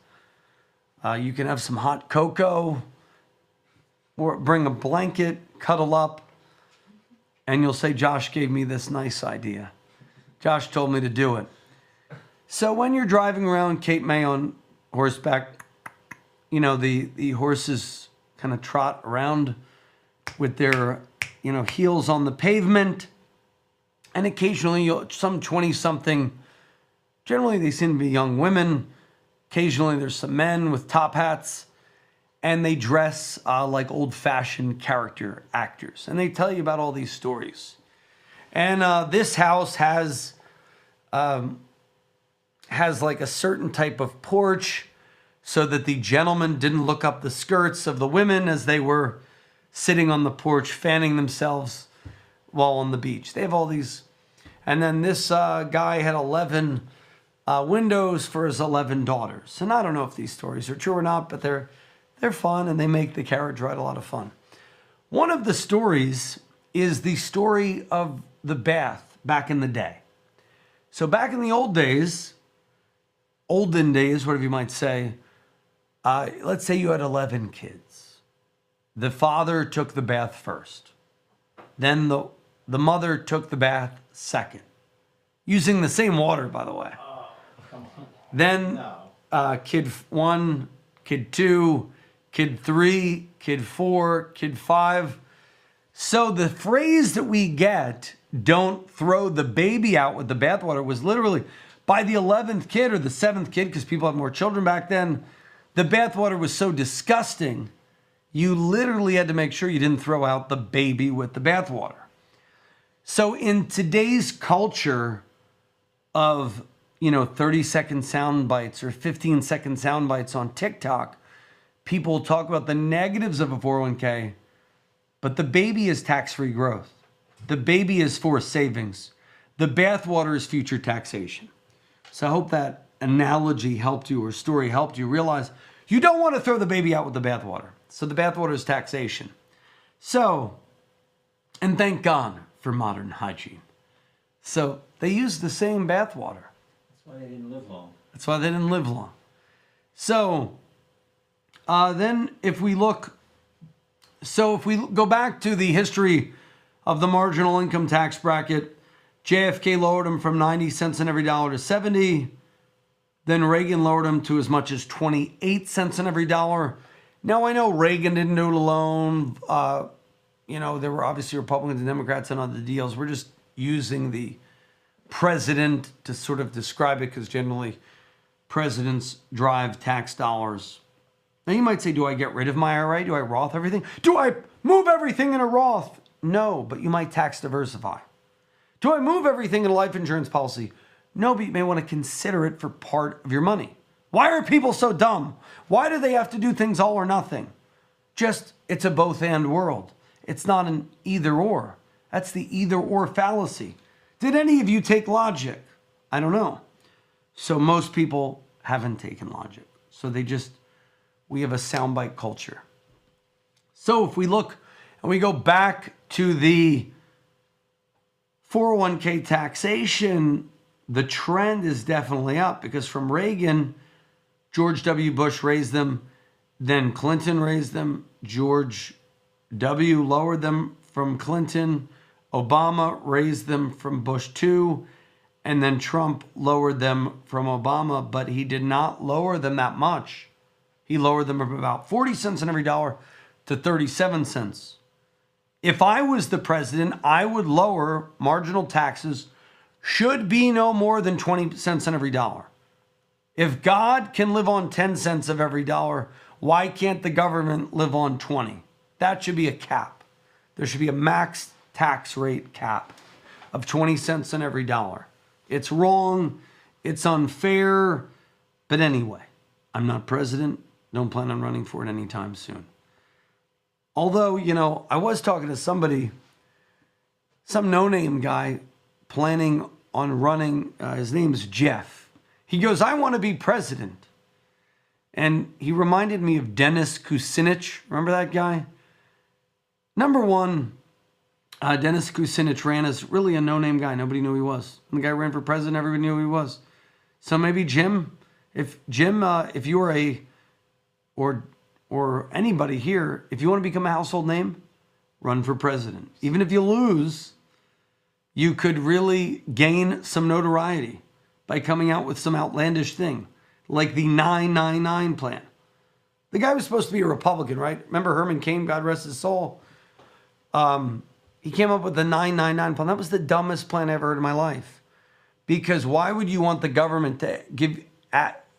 You can have some hot cocoa, or bring a blanket, cuddle up, and you'll say, Josh gave me this nice idea. Josh told me to do it. So when you're driving around Cape May on horseback, the horses kind of trot around with their, heels on the pavement. And occasionally some 20-something, generally they seem to be young women. Occasionally there's some men with top hats. And they dress like old-fashioned character actors. And they tell you about all these stories. And this house has like a certain type of porch so that the gentlemen didn't look up the skirts of the women as they were sitting on the porch fanning themselves while on the beach. They have all these. And then this guy had 11 windows for his 11 daughters. And I don't know if these stories are true or not, but they're fun and they make the carriage ride a lot of fun. One of the stories is the story of the bath back in the day. So back in the olden days, whatever you might say, let's say you had 11 kids. The father took the bath first. Then the mother took the bath second. Using the same water, by the way. Oh, come on. Then No. Kid 1, kid 2, kid 3, kid 4, kid 5. So the phrase that we get, don't throw the baby out with the bathwater, was literally by the 11th kid or the 7th kid, because people had more children back then, the bathwater was so disgusting, you literally had to make sure you didn't throw out the baby with the bathwater. So in today's culture of, 30-second sound bites or 15-second sound bites on TikTok, people talk about the negatives of a 401k, but the baby is tax-free growth. The baby is forced savings. The bathwater is future taxation. So I hope that analogy helped you or story helped you realize you don't want to throw the baby out with the bathwater. So the bathwater is taxation. So, and thank God for modern hygiene. So they use the same bathwater. That's why they didn't live long. That's why they didn't live long. So then if we go back to the history of the marginal income tax bracket, JFK lowered them from 90 cents on every dollar to 70. Then Reagan lowered them to as much as 28 cents on every dollar. Now, I know Reagan didn't do it alone. There were obviously Republicans and Democrats on other deals. We're just using the president to sort of describe it because generally presidents drive tax dollars. Now, you might say, do I get rid of my IRA? Do I Roth everything? Do I move everything in a Roth? No, but you might tax diversify. Do I move everything in a life insurance policy? No, but you may want to consider it for part of your money. Why are people so dumb? Why do they have to do things all or nothing? It's a both and world. It's not an either or. That's the either or fallacy. Did any of you take logic? I don't know. So most people haven't taken logic. So we have a soundbite culture. So if we look and we go back to the 401k taxation, the trend is definitely up because from Reagan, George W. Bush raised them, then Clinton raised them, George W. lowered them from Clinton, Obama raised them from Bush 2, and then Trump lowered them from Obama, but he did not lower them that much. He lowered them from about 40 cents on every dollar to 37 cents. If I was the president, I would lower marginal taxes, should be no more than 20 cents on every dollar. If God can live on 10 cents of every dollar, why can't the government live on 20? That should be a cap. There should be a max tax rate cap of 20 cents on every dollar. It's wrong. It's unfair. But anyway, I'm not president. Don't plan on running for it anytime soon. Although, I was talking to somebody, some no-name guy planning on running. His name's Jeff. He goes, I want to be president. And he reminded me of Dennis Kucinich. Remember that guy? Number one, Dennis Kucinich ran as really a no-name guy. Nobody knew who he was. When the guy ran for president, everybody knew who he was. So maybe Jim, if you were or anybody here, if you want to become a household name, run for president. Even if you lose, you could really gain some notoriety by coming out with some outlandish thing, like the 999 plan. The guy was supposed to be a Republican, right? Remember Herman Cain, God rest his soul? He came up with the 999 plan. That was the dumbest plan I ever heard in my life. Because why would you want the government to give...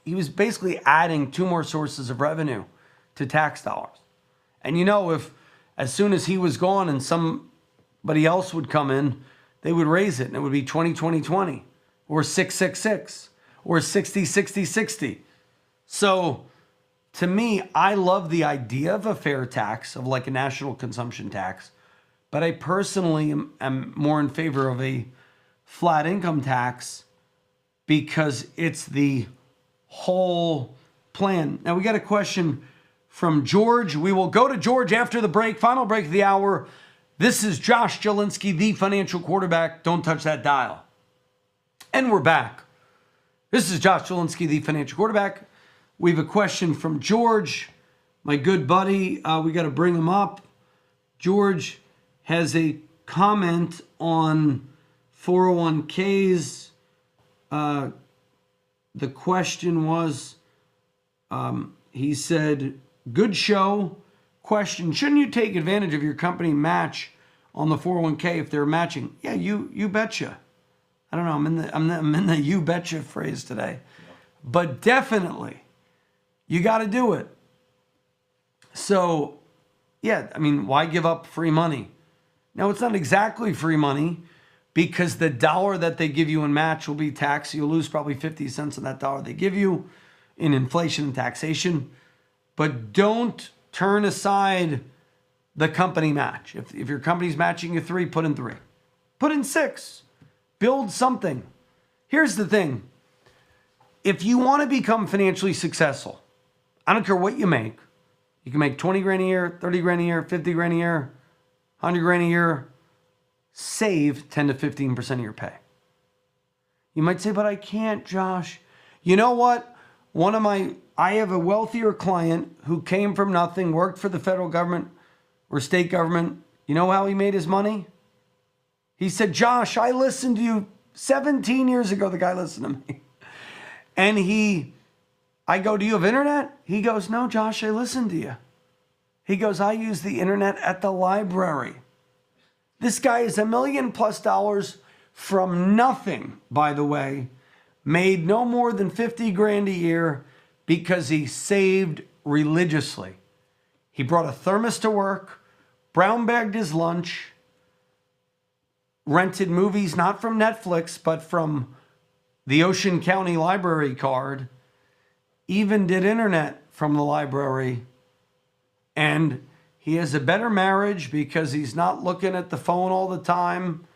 He was basically adding 2 more sources of revenue to tax dollars. And if as soon as he was gone and somebody else would come in, they would raise it and it would be 20-20-20 or 6-6-6 or 60-60-60. So to me, I love the idea of a fair tax, of like a national consumption tax, but I personally am more in favor of a flat income tax because it's the whole plan. Now we got a question from George. We will go to George after the break, final break of the hour. This is Josh Jelinski, the financial quarterback. Don't touch that dial. And we're back. This is Josh Jelinski, the financial quarterback. We have a question from George, my good buddy. We got to bring him up. George has a comment on 401ks. The question was, he said, good show. Question, shouldn't you take advantage of your company match on the 401k if they're matching? Yeah, you betcha. I don't know, I'm in the you betcha phrase today. But definitely, you got to do it. So, yeah, why give up free money? Now, it's not exactly free money because the dollar that they give you in match will be taxed. You'll lose probably 50 cents on that dollar they give you in inflation and taxation. But don't turn aside the company match. If your company's matching you 3, put in 3. Put in 6. Build something. Here's the thing. If you want to become financially successful, I don't care what you make. You can make 20 grand a year, 30 grand a year, 50 grand a year, 100 grand a year. Save 10 to 15% of your pay. You might say, but I can't, Josh. You know what? I have a wealthier client who came from nothing, worked for the federal government or state government. You know how he made his money? He said, Josh, I listened to you 17 years ago. The guy listened to me. And I go, do you have internet? He goes, no, Josh, I listened to you. He goes, I use the internet at the library. This guy is $1 million+ from nothing, by the way, made no more than 50 grand a year because he saved religiously. He brought a thermos to work, brown bagged his lunch, rented movies, not from Netflix, but from the Ocean County Library card, even did internet from the library. And he has a better marriage because he's not looking at the phone all the time.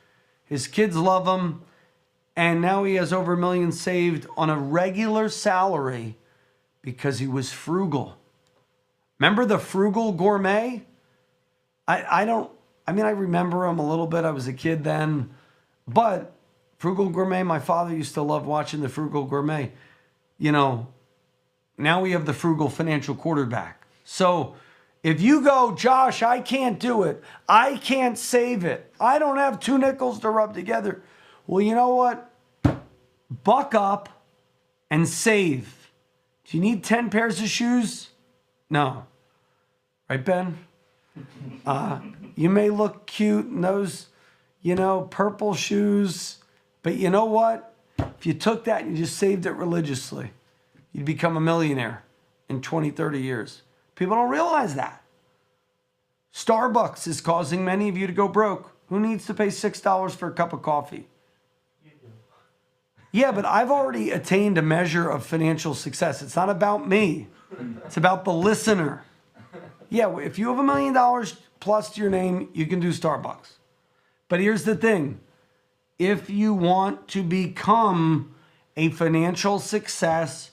His kids love him. And now he has over $1 million saved on a regular salary because he was frugal. Remember the frugal gourmet? I remember him a little bit. I was a kid then. But frugal gourmet, my father used to love watching the frugal gourmet. Now we have the frugal financial quarterback. So if you go, Josh, I can't do it. I can't save it. I don't have 2 nickels to rub together. Well, you know what? Buck up and save. Do you need 10 pairs of shoes? No. Right, Ben? You may look cute in those, purple shoes. But you know what? If you took that and you just saved it religiously, you'd become a millionaire in 20, 30 years. People don't realize that. Starbucks is causing many of you to go broke. Who needs to pay $6 for a cup of coffee? You Yeah, but I've already attained a measure of financial success. It's not about me. It's about the listener. Yeah, if you have $1 million plus to your name, you can do Starbucks. But here's the thing. If you want to become a financial success,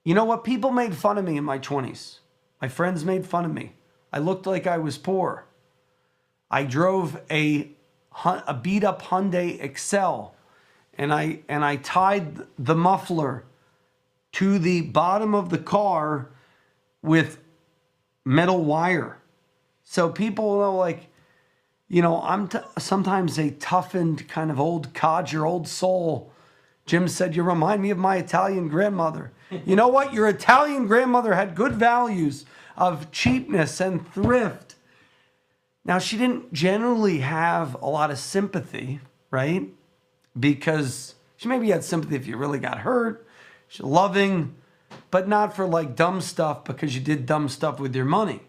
you know what? People made fun of me in my 20s. My friends made fun of me. I looked like I was poor. I drove a beat up Hyundai Excel, and I tied the muffler to the bottom of the car with metal wire. So people know, like, you know, I'm sometimes a toughened kind of old codger, old soul. Jim said, you remind me of my Italian grandmother. You know what? Your Italian grandmother had good values of cheapness and thrift. Now, she didn't generally have a lot of sympathy, right? Because she maybe had sympathy if you really got hurt. She's loving, but not for like dumb stuff because you did dumb stuff with your money.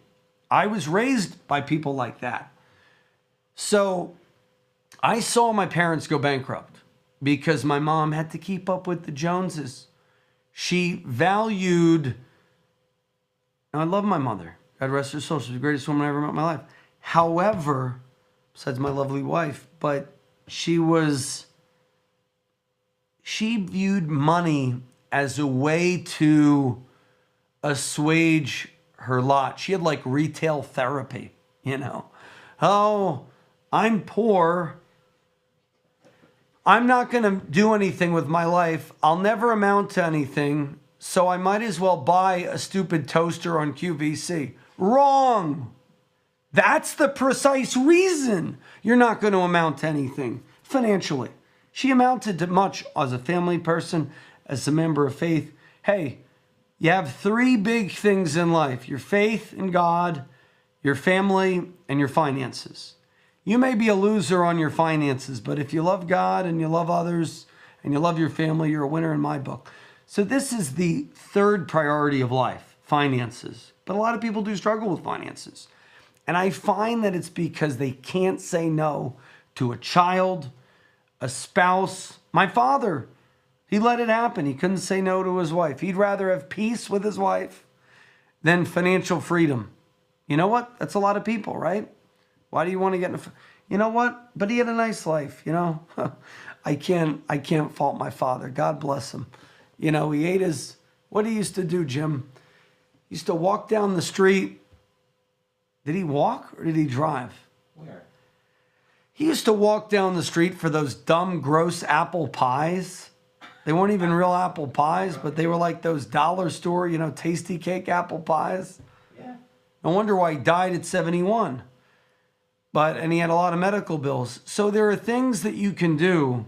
I was raised by people like that. So I saw my parents go bankrupt because my mom had to keep up with the Joneses. She valued, and I love my mother. God rest her soul. She's the greatest woman I ever met in my life. However, besides my lovely wife, but she viewed money as a way to assuage her lot. She had like retail therapy, you know. Oh, I'm poor. I'm not going to do anything with my life. I'll never amount to anything. So I might as well buy a stupid toaster on QVC. Wrong. That's the precise reason you're not going to amount to anything financially. She amounted to much as a family person, as a member of faith. Hey, you have 3 big things in life: your faith in God, your family, and your finances. You may be a loser on your finances, but if you love God and you love others and you love your family, you're a winner in my book. So this is the 3rd priority of life, finances. But a lot of people do struggle with finances. And I find that it's because they can't say no to a child, a spouse. My father, he let it happen. He couldn't say no to his wife. He'd rather have peace with his wife than financial freedom. You know what? That's a lot of people, right? Why do you want to get in you know what? But he had a nice life, you know? I can't fault my father. God bless him. You know, he ate his, what he used to do, Jim? He used to walk down the street. Did he walk or did he drive? Where? He used to walk down the street for those dumb, gross apple pies. They weren't even real apple pies, but they were like those dollar store, you know, tasty cake apple pies. Yeah. No wonder why he died at 71. And he had a lot of medical bills. So there are things that you can do.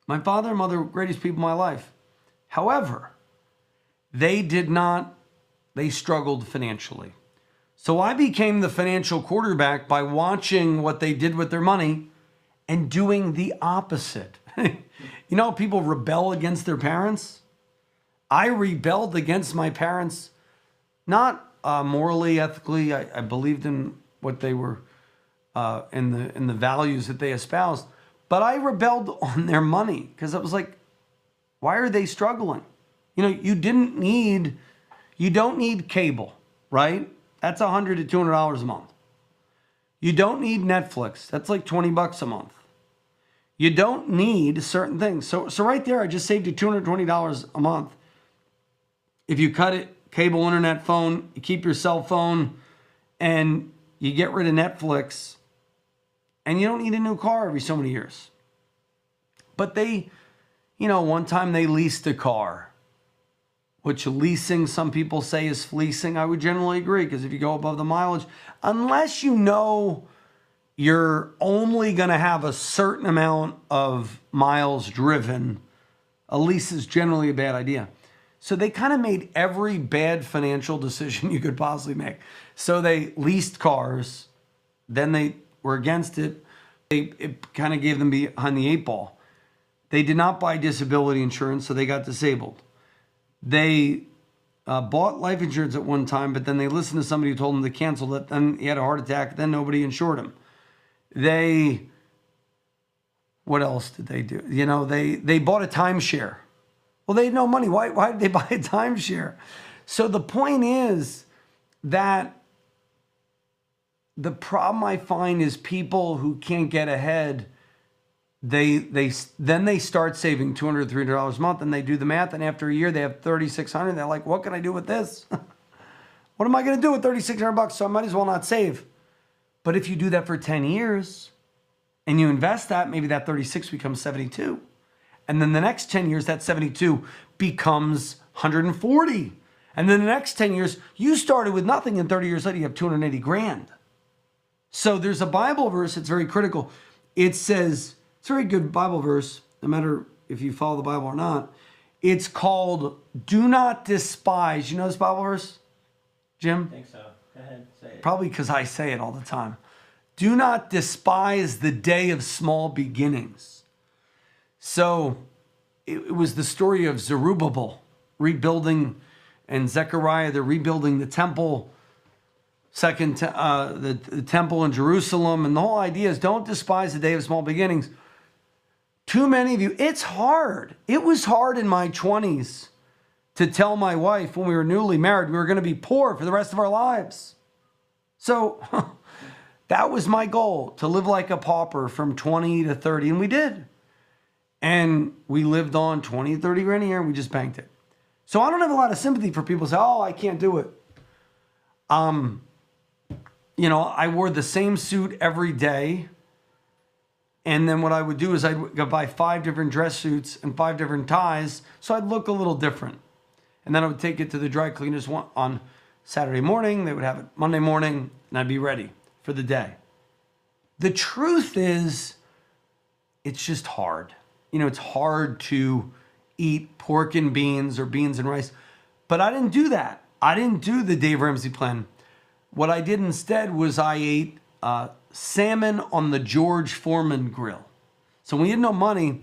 My father and mother were the greatest people in my life. However, they struggled financially. So I became the financial quarterback by watching what they did with their money and doing the opposite. You know, people rebel against their parents. I rebelled against my parents, not morally, ethically. I believed in what they were, in the values that they espoused. But I rebelled on their money because I was like, why are they struggling? You know, you don't need cable, right? That's $100 to $200 a month. You don't need Netflix. That's like $20 a month. You don't need certain things. So right there, I just saved you $220 a month. If you cut it, cable, internet, phone, you keep your cell phone, and you get rid of Netflix, and you don't need a new car every so many years. But they, you know, one time they leased a car, which leasing, some people say, is fleecing. I would generally agree, because if you go above the mileage, unless you know you're only going to have a certain amount of miles driven, a lease is generally a bad idea. So they kind of made every bad financial decision you could possibly make. So they leased cars, then they were against it. It kind of gave them behind the 8 ball. They did not buy disability insurance, so they got disabled. They bought life insurance at one time, but then they listened to somebody who told them to cancel it. Then he had a heart attack. Then nobody insured him. They What else did they do? You know, they bought a timeshare. Well, they had no money. Why did they buy a timeshare? So the point is that the problem I find is people who can't get ahead, they start saving $200, $300 a month, and they do the math, and after a year they have $3,600. They're like, what can I do with this? What am I going to do with $3,600? So I might as well not save. But if you do that for 10 years and you invest that, maybe that 36 becomes 72. And then the next 10 years, that 72 becomes 140. And then the next 10 years, you started with nothing, and 30 years later, you have 280 grand. So there's a Bible verse that's very critical. It says, it's a very good Bible verse, no matter if you follow the Bible or not. It's called, do not despise. You know this Bible verse, Jim? I think so. Go ahead, say it. Probably because I say it all the time. Do not despise the day of small beginnings. So it was the story of Zerubbabel rebuilding, and Zechariah, they're rebuilding the temple, the temple in Jerusalem. And the whole idea is don't despise the day of small beginnings. Too many of you, it's hard. It was hard in my 20s to tell my wife when we were newly married we were going to be poor for the rest of our lives. So that was my goal, to live like a pauper from 20 to 30, and we did. And we lived on 20, 30 grand a year, and we just banked it. So I don't have a lot of sympathy for people who say, oh, I can't do it. You know, I wore the same suit every day. And then what I would do is I'd go buy 5 different dress suits and 5 different ties, so I'd look a little different. And then I would take it to the dry cleaners on Saturday morning. They would have it Monday morning, and I'd be ready for the day. The truth is, it's just hard. You know, it's hard to eat pork and beans or beans and rice. But I didn't do that. I didn't do the Dave Ramsey plan. What I did instead was I ate salmon on the George Foreman grill. So when you had no money,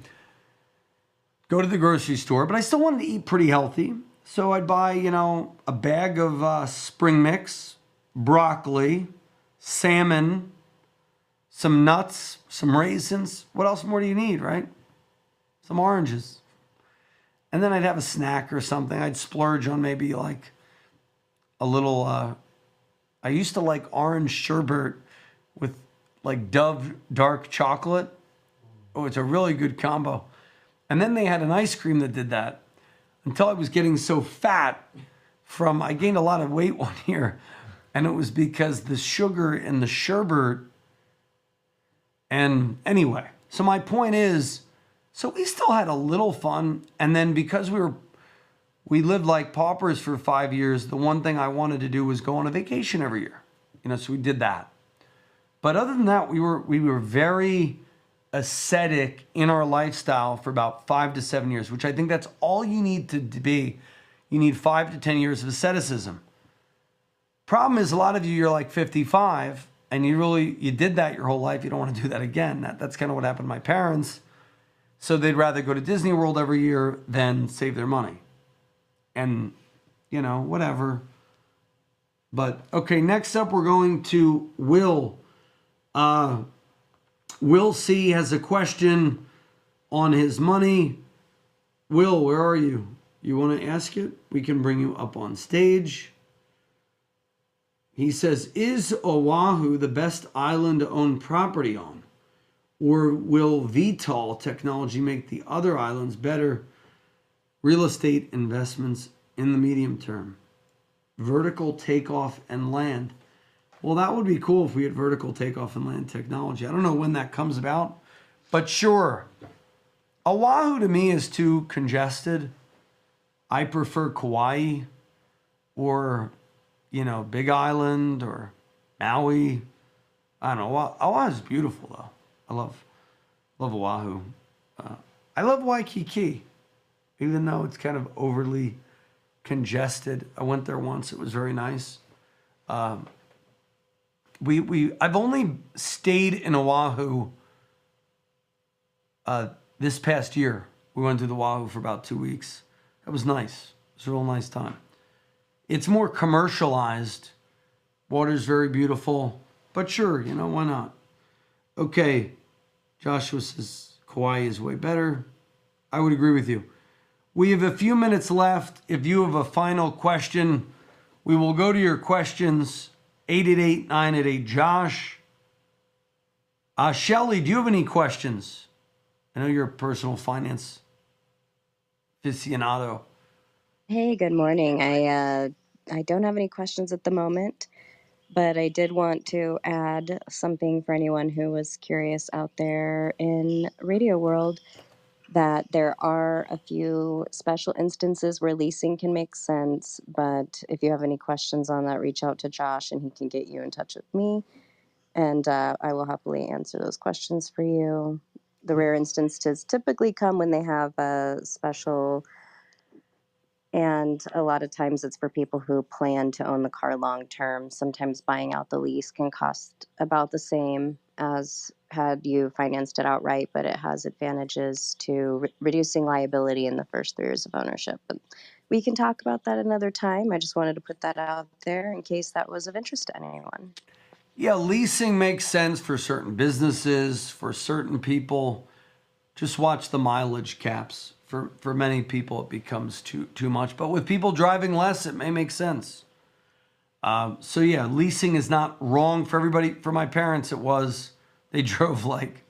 go to the grocery store. But I still wanted to eat pretty healthy. So I'd buy, you know, a bag of spring mix, broccoli, salmon, some nuts, some raisins. What else more do you need, right? Some oranges. And then I'd have a snack or something. I'd splurge on maybe like a little, I used to like orange sherbet with like Dove dark chocolate. Oh, it's a really good combo. And then they had an ice cream that did that until I was getting so fat I gained a lot of weight one year. And it was because the sugar in the sherbet. And anyway, so my point is, so we still had a little fun. And then because we lived like paupers for 5 years, the one thing I wanted to do was go on a vacation every year. You know, so we did that. But other than that, we were very ascetic in our lifestyle for about 5 to 7 years, which I think that's all you need to be. You need 5 to 10 years of asceticism. Problem is, a lot of you, you're like 55, and you did that your whole life. You don't want to do that again. That's kind of what happened to my parents. So they'd rather go to Disney World every year than save their money. And, you know, whatever. But, okay, next up we're going to Will. Will C. has a question on his money. Will, where are you? You want to ask it? We can bring you up on stage. He says, is Oahu the best island to own property on? Or will VTOL technology make the other islands better real estate investments in the medium term? Vertical takeoff and land. Well, that would be cool if we had vertical takeoff and land technology. I don't know when that comes about, but sure. Oahu to me is too congested. I prefer Kauai or, you know, Big Island or Maui. I don't know. Oahu is beautiful though. I love Oahu. I love Waikiki, even though it's kind of overly congested. I went there once. It was very nice. I've only stayed in Oahu this past year. We went to the Oahu for about 2 weeks. That was nice. It was a real nice time. It's more commercialized. Water's very beautiful. But sure, you know, why not? Okay, Joshua says, Kauai is way better. I would agree with you. We have a few minutes left. If you have a final question, we will go to your questions. 888-988-JOSH. Shelly, do you have any questions? I know you're a personal finance aficionado. Hey, good morning. I don't have any questions at the moment, but I did want to add something for anyone who was curious out there in radio world, that there are a few special instances where leasing can make sense. But if you have any questions on that, reach out to Josh and he can get you in touch with me. And I will happily answer those questions for you. The rare instances typically come when they have a special, and a lot of times it's for people who plan to own the car long term. Sometimes buying out the lease can cost about the same as had you financed it outright, but it has advantages to reducing liability in the first 3 years of ownership. But we can talk about that another time. I just wanted to put that out there in case that was of interest to anyone. Yeah, leasing makes sense for certain businesses, for certain people. Just watch the mileage caps. For many people, it becomes too much. But with people driving less, it may make sense. So yeah, leasing is not wrong for everybody. For my parents, it was. They drove like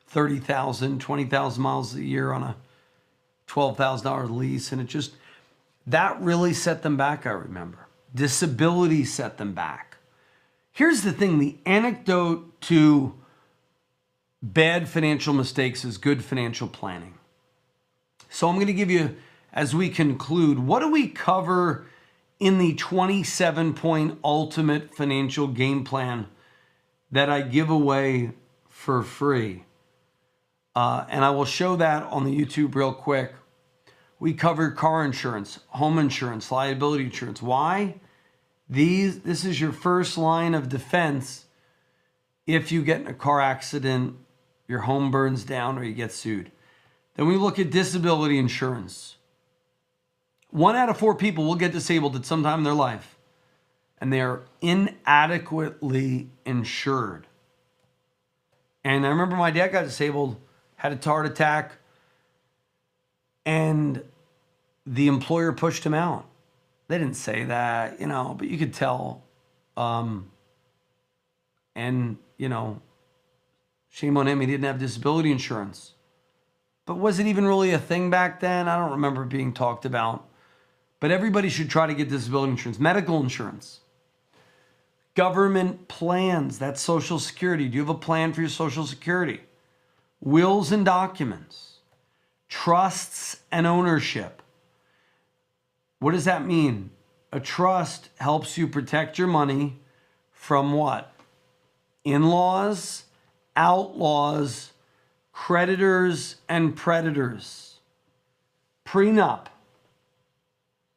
30,000, 20,000 miles a year on a $12,000 lease. And it just, that really set them back, I remember. Disability set them back. Here's the thing, the antidote to bad financial mistakes is good financial planning. So I'm going to give you, as we conclude, what do we cover in the 27-point ultimate financial game plan that I give away for free? And I will show that on the YouTube real quick. We cover car insurance, home insurance, liability insurance. Why? This is your first line of defense if you get in a car accident, your home burns down, or you get sued. Then we look at disability insurance. 1 out of 4 people will get disabled at some time in their life, and they are inadequately insured. And I remember my dad got disabled, had a heart attack, and the employer pushed him out. They didn't say that, but you could tell. And, shame on him, he didn't have disability insurance. But was it even really a thing back then? I don't remember it being talked about. But everybody should try to get disability insurance. Medical insurance. Government plans. That's Social Security. Do you have a plan for your Social Security? Wills and documents. Trusts and ownership. What does that mean? A trust helps you protect your money from what? In-laws, outlaws, creditors, and predators. Prenup.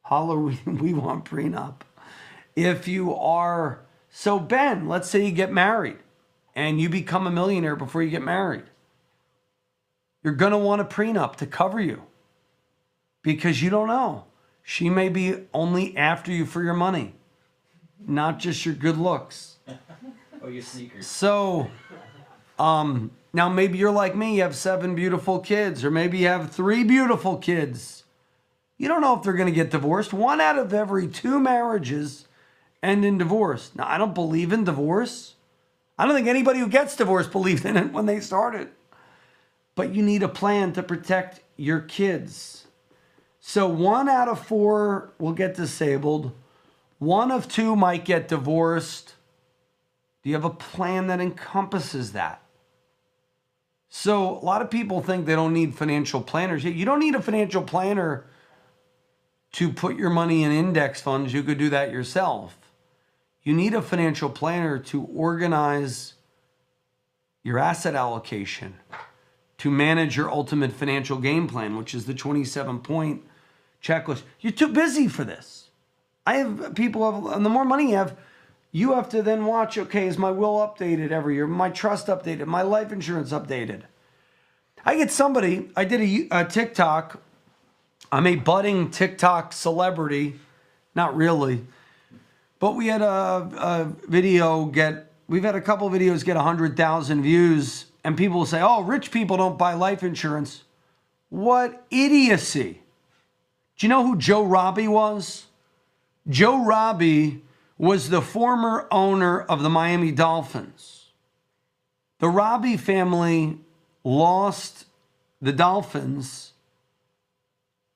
Holler, we want prenup. If you are, so Ben, let's say you get married and you become a millionaire before you get married. You're going to want a prenup to cover you because you don't know. She may be only after you for your money, not just your good looks. Or your sneakers. So, now maybe you're like me, you have 7 beautiful kids, or maybe you have 3 beautiful kids. You don't know if they're going to get divorced. 1 out of every 2 marriages end in divorce. Now, I don't believe in divorce. I don't think anybody who gets divorced believed in it when they started. But you need a plan to protect your kids. So 1 out of 4 will get disabled. 1 of 2 might get divorced. Do you have a plan that encompasses that? So a lot of people think they don't need financial planners. You don't need a financial planner to put your money in index funds. You could do that yourself. You need a financial planner to organize your asset allocation, to manage your ultimate financial game plan, which is the 27-point checklist. You're too busy for this. I have people, and the more money you have to then watch, okay, is my will updated every year? My trust updated? My life insurance updated? I did a TikTok. I'm a budding TikTok celebrity. Not really. But we had we've had a couple videos get 100,000 views, And people will say, oh, rich people don't buy life insurance. What idiocy. Do you know who Joe Robbie was? Joe Robbie was the former owner of the Miami Dolphins. The Robbie family lost the Dolphins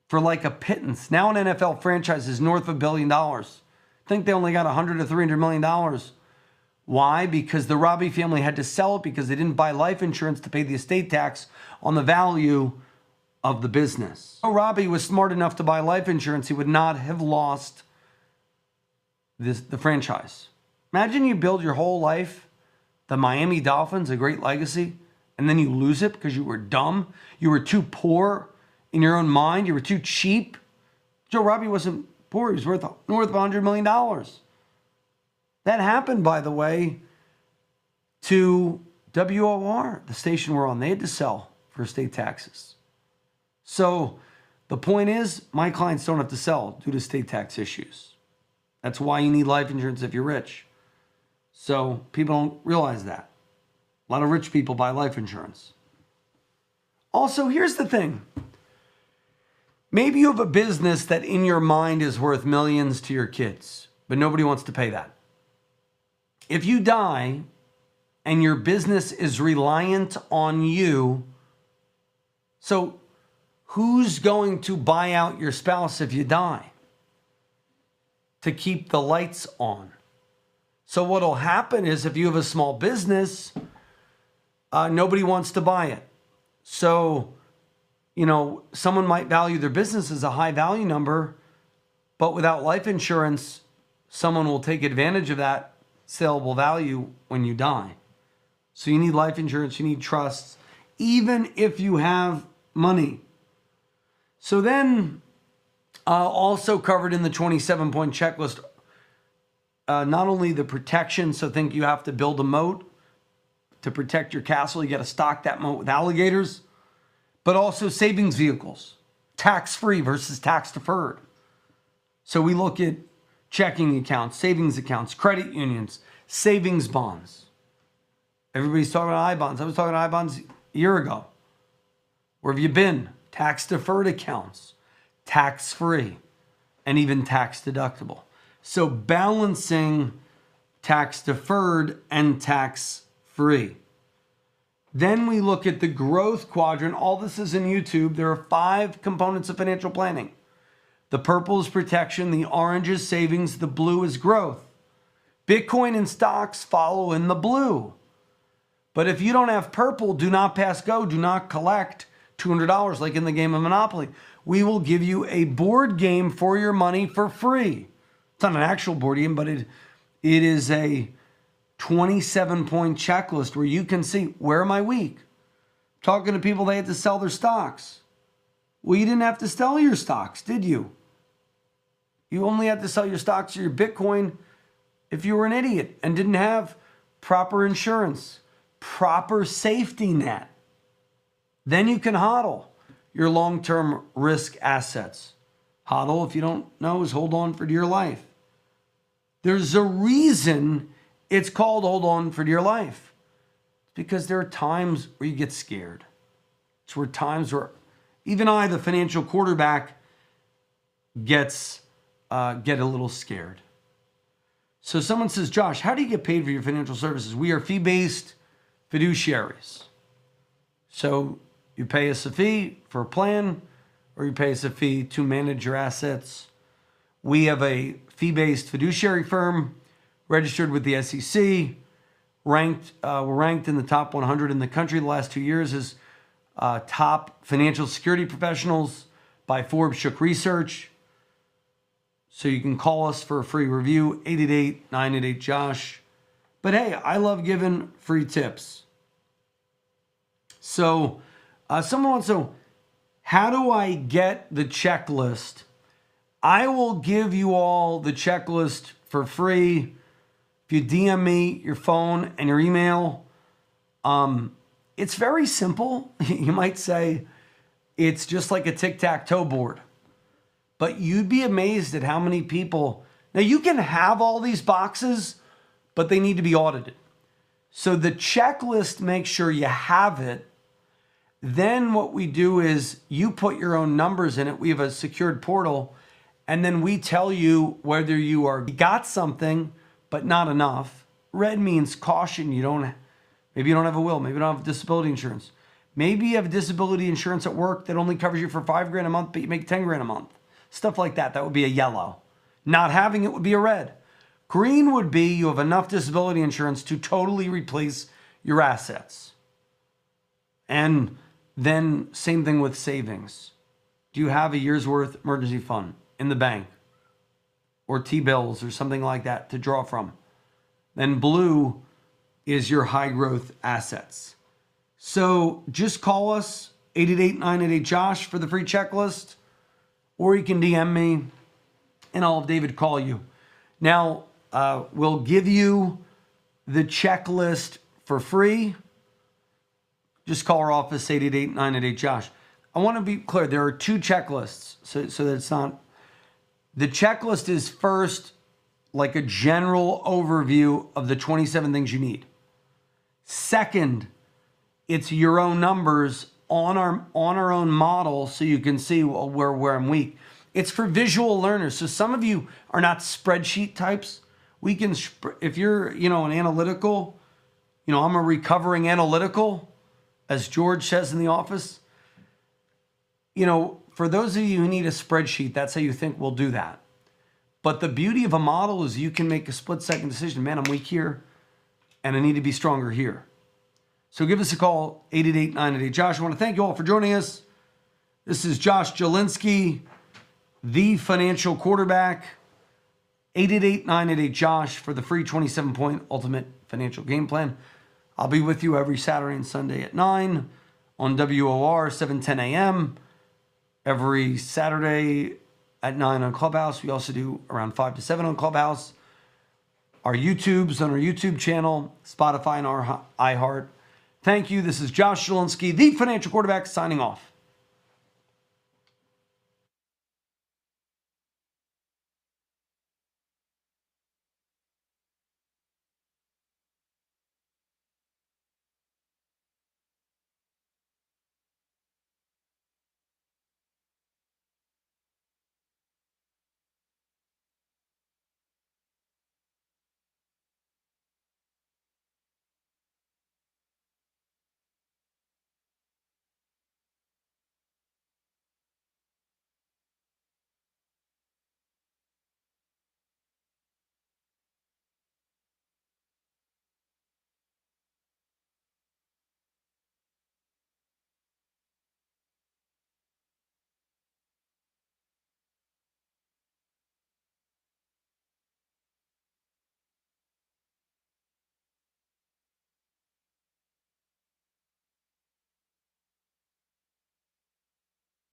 for like a pittance. Now an NFL franchise is north of $1 billion. I think they only got $100 to $300 million. Why? Because the Robbie family had to sell it because they didn't buy life insurance to pay the estate tax on the value of the business. If Robbie was smart enough to buy life insurance, he would not have lost the franchise. Imagine you build your whole life, the Miami Dolphins, a great legacy, and then you lose it because you were dumb. You were too poor in your own mind. You were too cheap. Joe Robbie wasn't poor. He was worth north of $100 million. That happened, by the way, to WOR, the station we're on. They had to sell for estate taxes. So the point is, my clients don't have to sell due to estate tax issues. That's why you need life insurance if you're rich. So people don't realize that. A lot of rich people buy life insurance. Also, here's the thing. Maybe you have a business that in your mind is worth millions to your kids, but nobody wants to pay that. If you die and your business is reliant on you, so who's going to buy out your spouse if you die? To keep the lights on. So what'll happen is if you have a small business, nobody wants to buy it. So, someone might value their business as a high value number, but without life insurance, someone will take advantage of that saleable value when you die. So you need life insurance, you need trusts, even if you have money. So then, also covered in the 27-point checklist, not only the protection, so think you have to build a moat to protect your castle, you got to stock that moat with alligators, but also savings vehicles, tax-free versus tax-deferred. So we look at checking accounts, savings accounts, credit unions, savings bonds. Everybody's talking about I-bonds. I was talking about I-bonds a year ago. Where have you been? Tax-deferred accounts, tax-free, and even tax-deductible. So balancing tax-deferred and tax-free. Then we look at the growth quadrant. All this is in YouTube. There are 5 components of financial planning. The purple is protection, the orange is savings, the blue is growth. Bitcoin and stocks follow in the blue. But if you don't have purple, do not pass go, do not collect $200 like in the game of Monopoly. We will give you a board game for your money for free. It's not an actual board game, but it is a 27-point checklist where you can see, where am I weak? Talking to people, they had to sell their stocks. Well, you didn't have to sell your stocks, did you? You only had to sell your stocks or your Bitcoin if you were an idiot and didn't have proper insurance, proper safety net. Then you can HODL your long-term risk assets. HODL, if you don't know, is hold on for dear life. There's a reason it's called hold on for dear life. It's because there are times where you get scared. It's where times where even I, the financial quarterback, get a little scared. So someone says, Josh, how do you get paid for your financial services? We are fee-based fiduciaries. So you pay us a fee for a plan, or you pay us a fee to manage your assets. We have a fee-based fiduciary firm registered with the SEC. We're ranked in the top 100 in the country the last 2 years as top financial security professionals by Forbes Shook Research. So you can call us for a free review, 888-988-JOSH. But hey, I love giving free tips. So someone wants to know, how do I get the checklist? I will give you all the checklist for free. If you DM me your phone and your email, it's very simple. You might say it's just like a tic-tac-toe board. But you'd be amazed at how many people... Now, you can have all these boxes, but they need to be audited. So the checklist, make sure you have it. Then what we do is you put your own numbers in it. We have a secured portal, and then we tell you whether you got something, but not enough. Red means caution. Maybe you don't have a will. Maybe you don't have disability insurance. Maybe you have disability insurance at work that only covers you for $5,000 a month, but you make $10,000 a month. Stuff like that. That would be a yellow. Not having it would be a red. Green would be you have enough disability insurance to totally replace your assets. And then same thing with savings. Do you have a year's worth emergency fund in the bank or T-bills or something like that to draw from? Then blue is your high growth assets. So just call us 888-988-JOSH for the free checklist, or you can DM me and I'll have David call you. Now, we'll give you the checklist for free. Just call our office, 888-988-JOSH. I want to be clear, there are two checklists, so that it's not... The checklist is first like a general overview of the 27 things you need. Second, it's your own numbers on our own model so you can see where I'm weak. It's for visual learners. So some of you are not spreadsheet types. We can, if you're, an analytical, I'm a recovering analytical, as George says in the office. For those of you who need a spreadsheet, that's how you think we'll do that. But the beauty of a model is you can make a split-second decision. Man, I'm weak here, and I need to be stronger here. So give us a call, 888-988-JOSH. I want to thank you all for joining us. This is Josh Jelinski, the financial quarterback. 888-988-JOSH for the free 27-point ultimate financial game plan. I'll be with you every Saturday and Sunday at 9 on WOR, 710 a.m. Every Saturday at 9 on Clubhouse. We also do around 5 to 7 on Clubhouse. Our YouTube's on our YouTube channel, Spotify, and our iHeart. Thank you. This is Josh Jelinski, the financial quarterback, signing off.